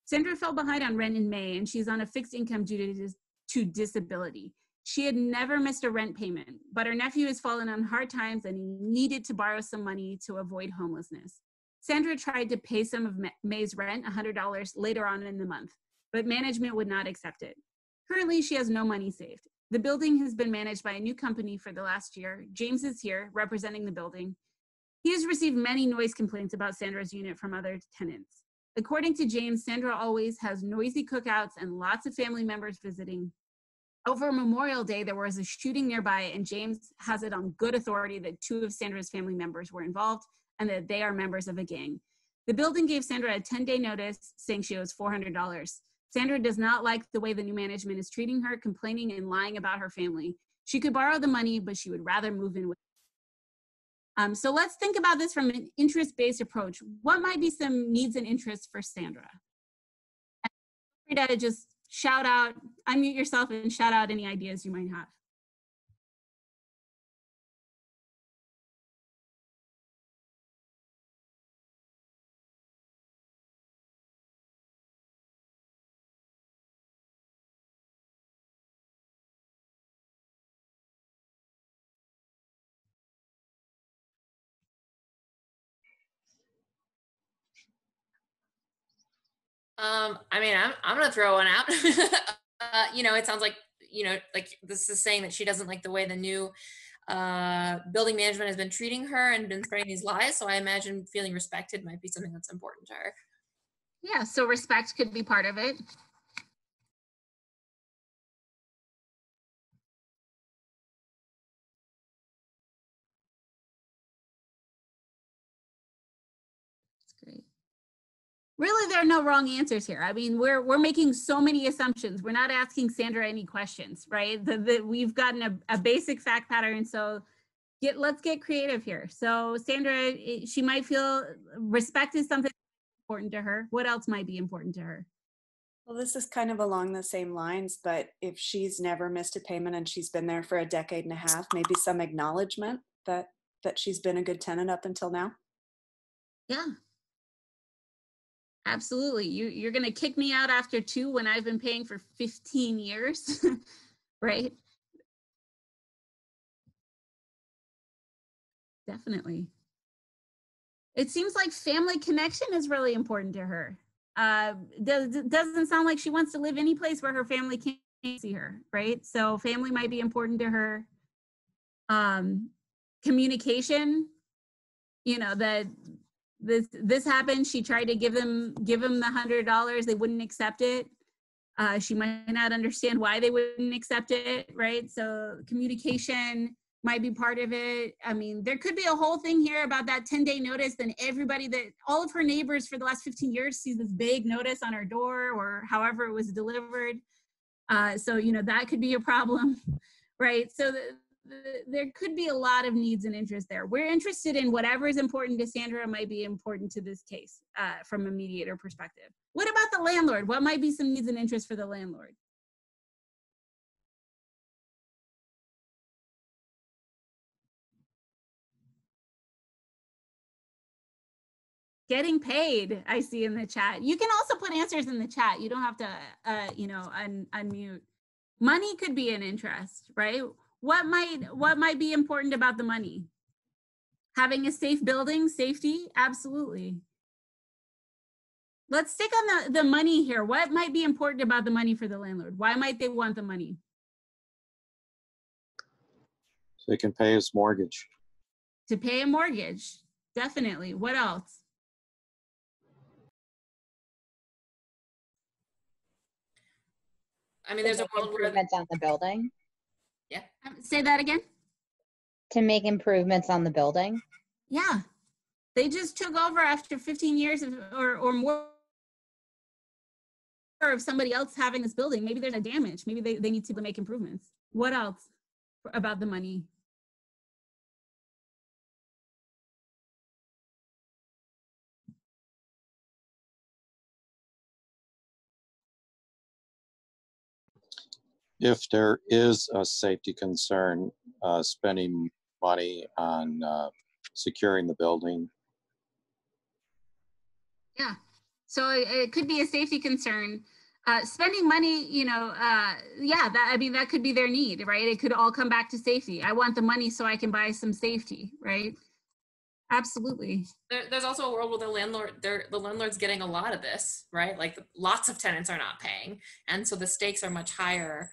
Speaker 2: Sandra fell behind on rent in May, and she's on a fixed income due to disability. She had never missed a rent payment, but her nephew has fallen on hard times and he needed to borrow some money to avoid homelessness. Sandra tried to pay some of May's rent, $100, later on in the month, but management would not accept it. Currently, she has no money saved. The building has been managed by a new company for the last year. James is here representing the building. He has received many noise complaints about Sandra's unit from other tenants. According to James, Sandra always has noisy cookouts and lots of family members visiting. Over Memorial Day, there was a shooting nearby, and James has it on good authority that 2 of Sandra's family members were involved and that they are members of a gang. The building gave Sandra a 10-day notice saying she owes $400. Sandra does not like the way the new management is treating her, complaining and lying about her family. She could borrow the money, but she would rather move in with. So let's think about this from an interest-based approach. What might be some needs and interests for Sandra? And feel free to just shout out, unmute yourself and shout out any ideas you might have.
Speaker 4: I mean, I'm gonna throw one out. You know, it sounds like, you know, like this is saying that she doesn't like the way the new building management has been treating her and been spreading these lies. So I imagine feeling respected might be something that's important to her.
Speaker 2: Yeah, so respect could be part of it. Great. Really, there are no wrong answers here. I mean, we're making so many assumptions. We're not asking Sandra any questions, right? We've gotten a basic fact pattern. So let's get creative here. So Sandra, she might feel respect is something important to her. What else might be important to her?
Speaker 5: Well, this is kind of along the same lines, but if she's never missed a payment and she's been there for a decade and a half, maybe some acknowledgement that she's been a good tenant up until now.
Speaker 2: Yeah. Absolutely. You're going to kick me out after 2 when I've been paying for 15 years, right? Definitely. It seems like family connection is really important to her. Doesn't sound like she wants to live any place where her family can't see her, right? So family might be important to her. Communication, you know, that this happened. She tried to give them the $100. They wouldn't accept it. She might not understand why they wouldn't accept it, right? So communication might be part of it. I mean, there could be a whole thing here about that 10-day notice. Then all of her neighbors for the last 15 years sees this big notice on her door or however it was delivered. So, you know, that could be a problem, right? So there could be a lot of needs and interests there. We're interested in whatever is important to Sandra might be important to this case from a mediator perspective. What about the landlord? What might be some needs and interests for the landlord? Getting paid, I see in the chat. You can also put answers in the chat. You don't have to, you know, unmute. Money could be an interest, right? What might be important about the money? Having a safe building, safety, absolutely. Let's stick on the money here. What might be important about the money for the landlord? Why might they want the money?
Speaker 6: So they can pay his mortgage.
Speaker 2: To pay a mortgage, definitely. What else?
Speaker 4: I mean, there's a world where
Speaker 7: improvements on the building.
Speaker 4: Yeah.
Speaker 2: Say that again.
Speaker 7: To make improvements on the building.
Speaker 2: Yeah, they just took over after 15 years or more of somebody else having this building. Maybe there's a damage. Maybe they need to make improvements. What else about the money?
Speaker 6: If there is a safety concern, spending money on securing the building.
Speaker 2: Yeah, so it could be a safety concern. Spending money, you know, yeah, I mean, that could be their need, right? It could all come back to safety. I want the money so I can buy some safety, right? Absolutely.
Speaker 4: There's also a world where the landlord's getting a lot of this, right? Like lots of tenants are not paying. And so the stakes are much higher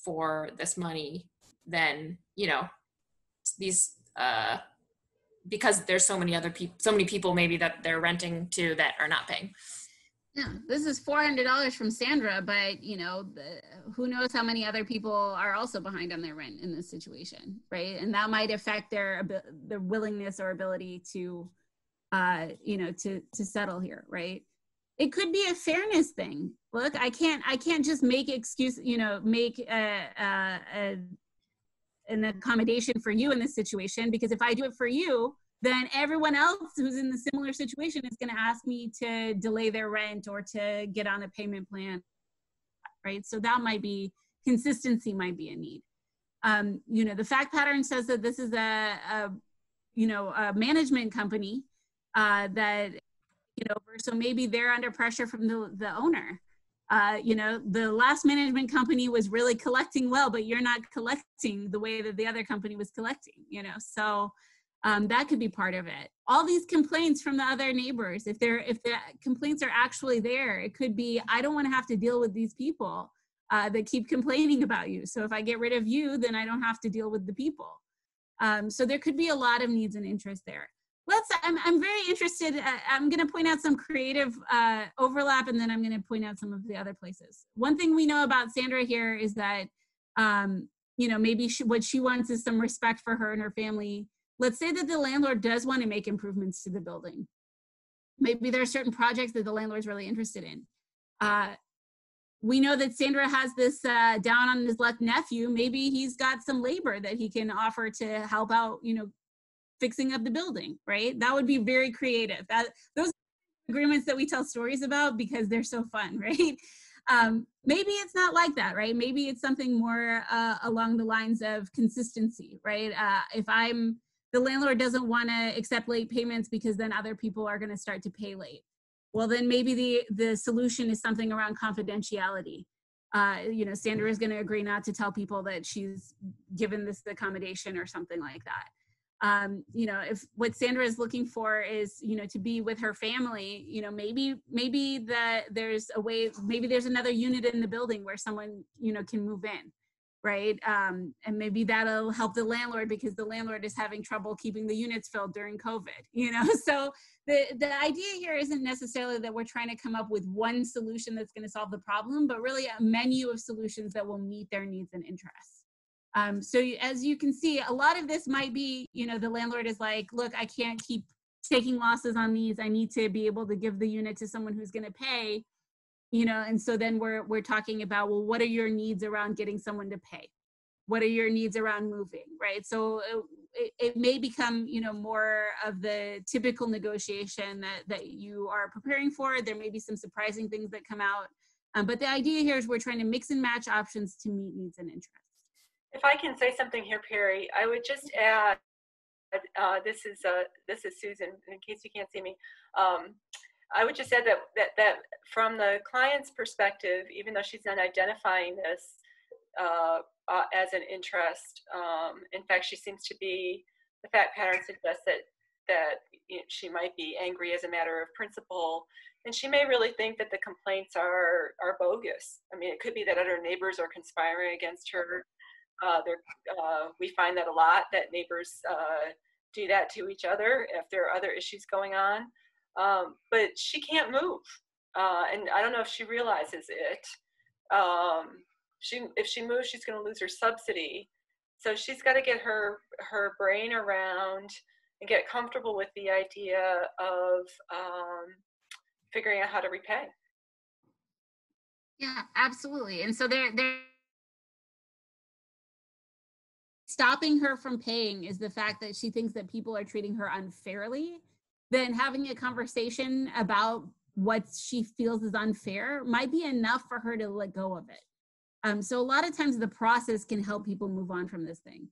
Speaker 4: for this money, then, you know, these, because there's so many other people, so many people maybe that they're renting to that are not paying.
Speaker 2: Yeah, this is $400 from Sandra, but you know, who knows how many other people are also behind on their rent in this situation, right? And that might affect their willingness or ability to, you know, to settle here, right? It could be a fairness thing. Look, I can't just make make an accommodation for you in this situation, because if I do it for you, then everyone else who's in the similar situation is going to ask me to delay their rent or to get on a payment plan, right? So that might be, consistency might be a need. You know, the fact pattern says that this is a management company that, you know, so maybe they're under pressure from the owner. You know, the last management company was really collecting well, but you're not collecting the way that the other company was collecting, you know, so that could be part of it. All these complaints from the other neighbors, if the complaints are actually there, it could be, I don't want to have to deal with these people that keep complaining about you. So if I get rid of you, then I don't have to deal with the people. So there could be a lot of needs and interest there. I'm very interested. I'm going to point out some creative overlap, and then I'm going to point out some of the other places. One thing we know about Sandra here is that, you know, maybe what she wants is some respect for her and her family. Let's say that the landlord does want to make improvements to the building. Maybe there are certain projects that the landlord's really interested in. We know that Sandra has this down on his luck nephew. Maybe he's got some labor that he can offer to help out, you know, fixing up the building, right? That would be very creative. Those agreements that we tell stories about because they're so fun, right? Maybe it's not like that, right? Maybe it's something more along the lines of consistency, right? If the landlord doesn't want to accept late payments because then other people are going to start to pay late. Well, then maybe the solution is something around confidentiality. You know, Sandra is going to agree not to tell people that she's given this accommodation or something like that. You know, if what Sandra is looking for is, you know, to be with her family, you know, maybe there's a way, maybe there's another unit in the building where someone, you know, can move in, right? And maybe that'll help the landlord because the landlord is having trouble keeping the units filled during COVID, you know? So the idea here isn't necessarily that we're trying to come up with one solution that's going to solve the problem, but really a menu of solutions that will meet their needs and interests. So as you can see, a lot of this might be, you know, the landlord is like, look, I can't keep taking losses on these. I need to be able to give the unit to someone who's going to pay, you know, and so then we're talking about, well, what are your needs around getting someone to pay? What are your needs around moving, right? So it may become, you know, more of the typical negotiation that you are preparing for. There may be some surprising things that come out. But the idea here is we're trying to mix and match options to meet needs and interests.
Speaker 1: If I can say something here, Perry, I would just add, this is Susan, in case you can't see me. I would just add that from the client's perspective, even though she's not identifying this as an interest, in fact, she seems to be, the fact pattern suggests that you know, she might be angry as a matter of principle, and she may really think that the complaints are bogus. I mean, it could be that other neighbors are conspiring against her. We find that a lot, that neighbors do that to each other if there are other issues going on. But she can't move, and I don't know if she realizes it. If she moves, she's going to lose her subsidy. So she's got to get her brain around and get comfortable with the idea of figuring out how to repay.
Speaker 2: Yeah, absolutely. And so they're stopping her from paying is the fact that she thinks that people are treating her unfairly. Then having a conversation about what she feels is unfair might be enough for her to let go of it. So a lot of times the process can help people move on from this thing.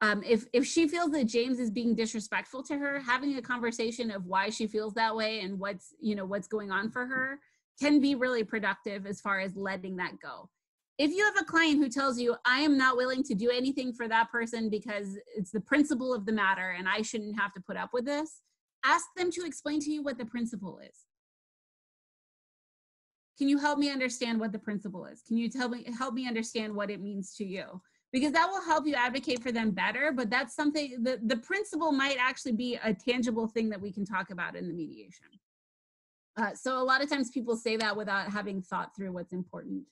Speaker 2: If she feels that James is being disrespectful to her, having a conversation of why she feels that way and what's going on for her can be really productive as far as letting that go. If you have a client who tells you, I am not willing to do anything for that person because it's the principle of the matter and I shouldn't have to put up with this, ask them to explain to you what the principle is. can you help me understand what the principle is? Can you help me understand what it means to you? Because that will help you advocate for them better, but that's something, the principle might actually be a tangible thing that we can talk about in the mediation. So a lot of times people say that without having thought through what's important.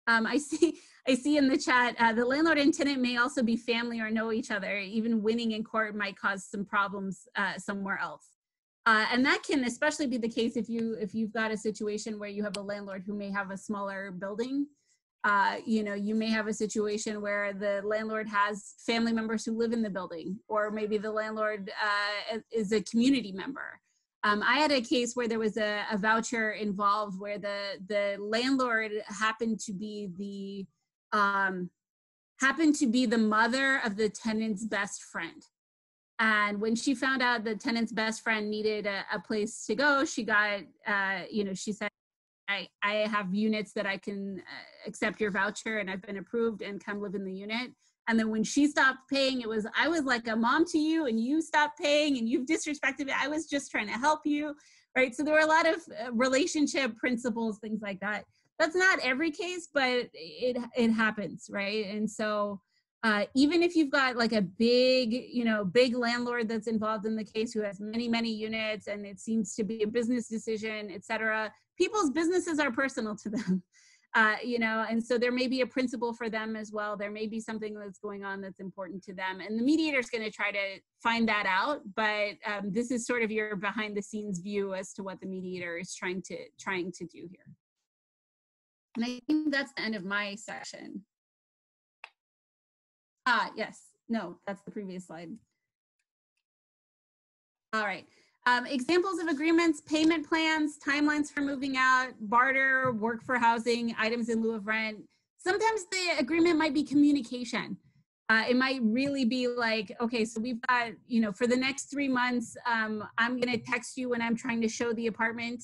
Speaker 2: I see in the chat, the landlord and tenant may also be family or know each other. Even winning in court might cause some problems somewhere else. And that can especially be the case if you've got a situation where you have a landlord who may have a smaller building. You know, you may have a situation where the landlord has family members who live in the building, or maybe the landlord is a community member. I had a case where there was a voucher involved where the landlord happened to be the mother of the tenant's best friend. And when she found out the tenant's best friend needed a place to go, she got, you know, she said, I have units that I can accept your voucher and I've been approved and come live in the unit. And then when she stopped paying, I was like a mom to you and you stopped paying and you've disrespected me. I was just trying to help you, right? So there were a lot of relationship principles, things like that. That's not every case, but it happens, right? And so even if you've got like a big landlord that's involved in the case who has many, many units and it seems to be a business decision, et cetera, people's businesses are personal to them. You know, and so there may be a principle for them as well. There may be something that's going on that's important to them. And the mediator is going to try to find that out. But this is sort of your behind the scenes view as to what the mediator is trying to do here. And I think that's the end of my section. Yes, no, that's the previous slide. All right. Examples of agreements, payment plans, timelines for moving out, barter, work for housing, items in lieu of rent. Sometimes the agreement might be communication. It might really be like, okay, so we've got, you know, for the next 3 months, I'm gonna text you when I'm trying to show the apartment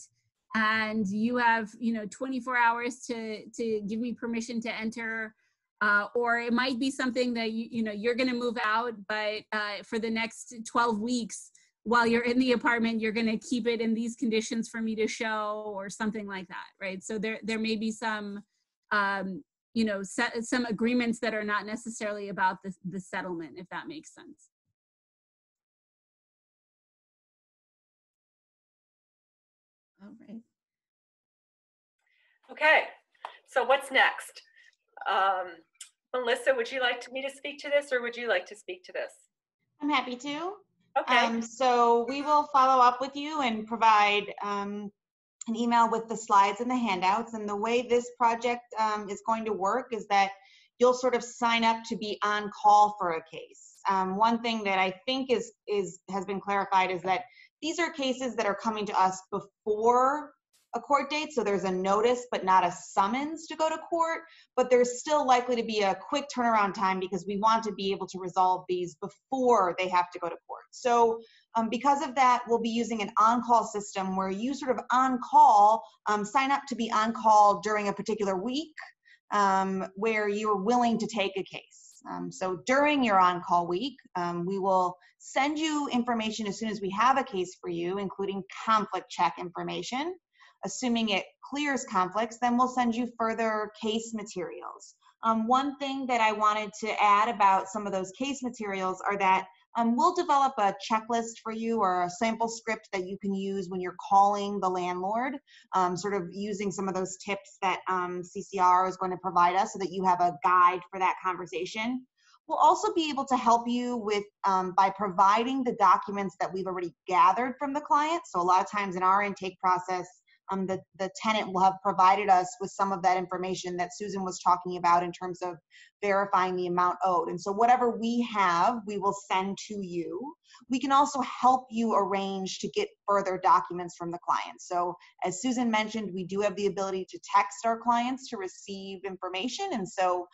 Speaker 2: and you have, you know, 24 hours to give me permission to enter. Or it might be something that, you know, you're gonna move out, but for the next 12 weeks, while you're in the apartment, you're going to keep it in these conditions for me to show, or something like that, right? So there may be some, you know, some agreements that are not necessarily about the settlement, if that makes sense. All right.
Speaker 1: Okay, so what's next? Melissa, would you like me to speak to this, or would you like to speak to this?
Speaker 3: I'm happy to.
Speaker 1: Okay.
Speaker 3: So we will follow up with you and provide an email with the slides and the handouts. And the way this project is going to work is that you'll sort of sign up to be on call for a case. One thing that I think has been clarified is that these are cases that are coming to us before a court date, so there's a notice but not a summons to go to court, but there's still likely to be a quick turnaround time because we want to be able to resolve these before they have to go to court. So because of that, we'll be using an on-call system where you sort of on-call, sign up to be on-call during a particular week where you're willing to take a case. So during your on-call week, we will send you information as soon as we have a case for you, including conflict check information. Assuming it clears conflicts, then we'll send you further case materials. One thing that I wanted to add about some of those case materials are that we'll develop a checklist for you or a sample script that you can use when you're calling the landlord, sort of using some of those tips that CCR is going to provide us so that you have a guide for that conversation. We'll also be able to help you with by providing the documents that we've already gathered from the client. So a lot of times in our intake process, the tenant will have provided us with some of that information that Susan was talking about in terms of verifying the amount owed. And so whatever we have, we will send to you. We can also help you arrange to get further documents from the client. So as Susan mentioned, we do have the ability to text our clients to receive information. And so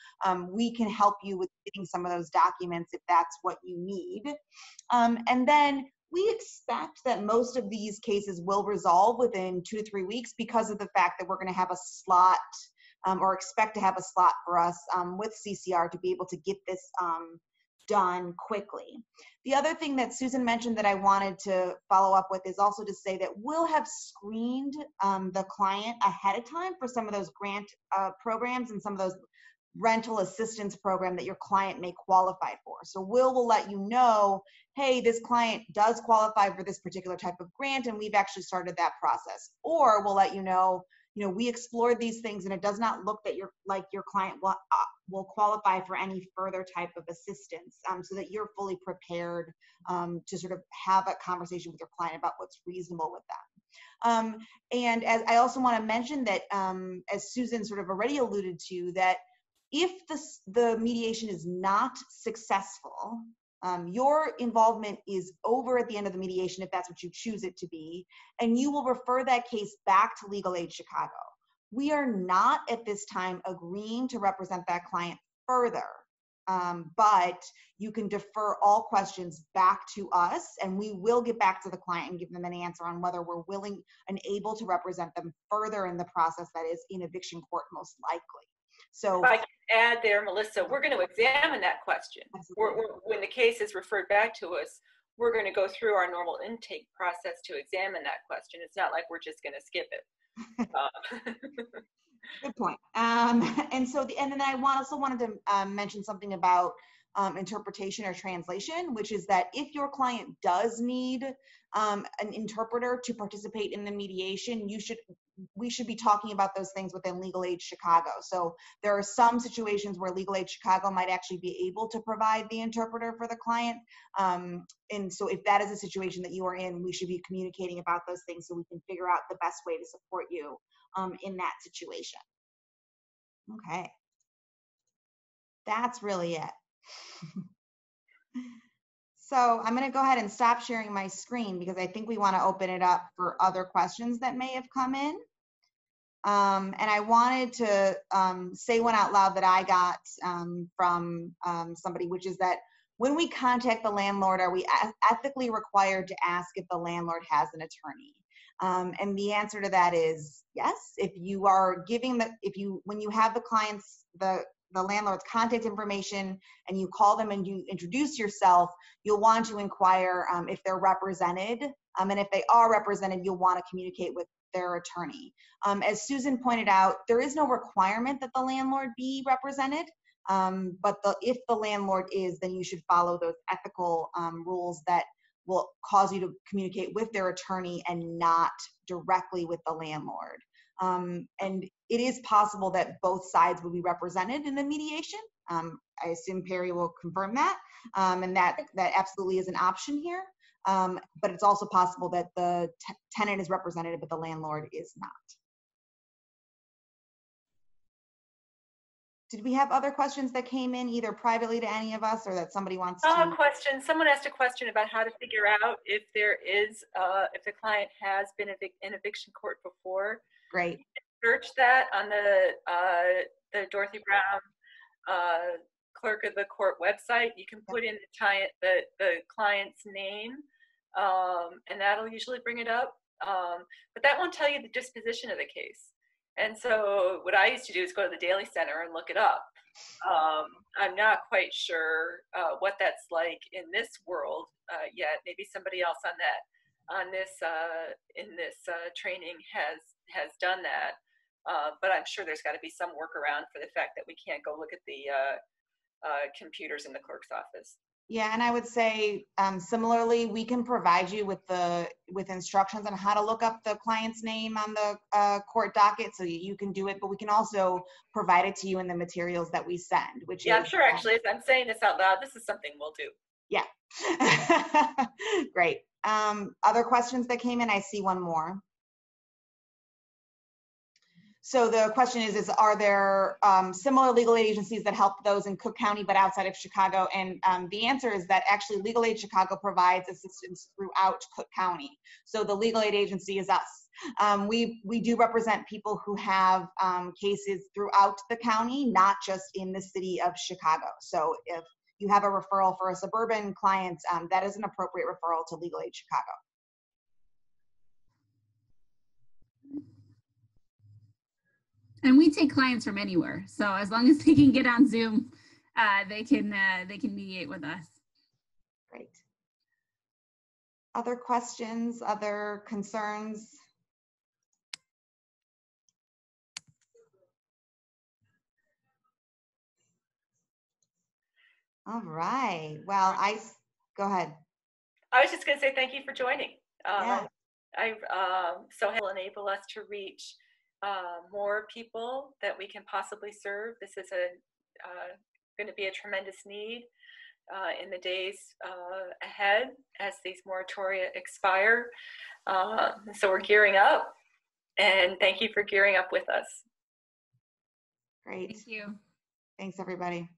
Speaker 3: we can help you with getting some of those documents if that's what you need. And then we expect that most of these cases will resolve within 2 to 3 weeks because of the fact that we're going to have a slot or expect to have a slot for us with CCR to be able to get this done quickly. The other thing that Susan mentioned that I wanted to follow up with is also to say that we'll have screened the client ahead of time for some of those grant programs and some of those rental assistance program that your client may qualify for. So we'll let you know, hey, this client does qualify for this particular type of grant, and we've actually started that process. Or we'll let you know, we explored these things, and it does not look that your client will qualify for any further type of assistance, so that you're fully prepared to sort of have a conversation with your client about what's reasonable with them. And as I also want to mention that, as Susan sort of already alluded to, that if the mediation is not successful, your involvement is over at the end of the mediation, if that's what you choose it to be, and you will refer that case back to Legal Aid Chicago. We are not at this time agreeing to represent that client further, but you can defer all questions back to us, and we will get back to the client and give them an answer on whether we're willing and able to represent them further in the process that is in eviction court most likely. So
Speaker 1: if I can add there, Melissa, we're going to examine that question. When the case is referred back to us, we're going to go through our normal intake process to examine that question. It's not like we're just going to skip it.
Speaker 3: Good point. And then I also wanted to mention something about interpretation or translation, which is that if your client does need an interpreter to participate in the mediation, we should be talking about those things within Legal Aid Chicago. So there are some situations where Legal Aid Chicago might actually be able to provide the interpreter for the client. And so if that is a situation that you are in, we should be communicating about those things so we can figure out the best way to support you in that situation. Okay. That's really it. So I'm going to go ahead and stop sharing my screen because I think we want to open it up for other questions that may have come in. And I wanted to say one out loud that I got from somebody, which is that when we contact the landlord, are we ethically required to ask if the landlord has an attorney? And the answer to that is yes. If you are giving when you have the clients, the landlord's contact information, and you call them and you introduce yourself, you'll want to inquire if they're represented. And if they are represented, you'll want to communicate with their attorney. As Susan pointed out, there is no requirement that the landlord be represented. But if the landlord is, then you should follow those ethical rules that will cause you to communicate with their attorney and not directly with the landlord. And it is possible that both sides will be represented in the mediation. I assume Perry will confirm that, and that absolutely is an option here. But it's also possible that the tenant is represented, but the landlord is not. Did we have other questions that came in either privately to any of us or that somebody wants to?
Speaker 1: Question. Someone asked a question about how to figure out if there is, if the client has been in eviction court before.
Speaker 3: Great.
Speaker 1: Search that on the Dorothy Brown clerk of the court website. You can put in the client's name, and that'll usually bring it up. But that won't tell you the disposition of the case. And so what I used to do is go to the Daily Center and look it up. I'm not quite sure what that's like in this world yet. Maybe somebody else in this training has done that. But I'm sure there's got to be some workaround for the fact that we can't go look at the computers in the clerk's office.
Speaker 3: Yeah, and I would say similarly, we can provide you with instructions on how to look up the client's name on the court docket, so you can do it. But we can also provide it to you in the materials that we send. Which
Speaker 1: I'm sure actually, as I'm saying this out loud, this is something we'll do.
Speaker 3: Yeah, great. Other questions that came in? I see one more. So the question is are there similar legal aid agencies that help those in Cook County but outside of Chicago? And the answer is that actually Legal Aid Chicago provides assistance throughout Cook County. So the legal aid agency is us. We do represent people who have cases throughout the county, not just in the city of Chicago. So if you have a referral for a suburban client, that is an appropriate referral to Legal Aid Chicago.
Speaker 2: And we take clients from anywhere. So as long as they can get on Zoom they can mediate with us.
Speaker 3: Great. Other questions, other concerns? All right. Well, go ahead.
Speaker 1: I was just going to say thank you for joining.
Speaker 3: Yeah.
Speaker 1: So it will enable us to reach more people that we can possibly serve. This is going to be a tremendous need in the days ahead as these moratoria expire. So we're gearing up, and thank you for gearing up with us.
Speaker 3: Great.
Speaker 2: Thank you.
Speaker 3: Thanks, everybody.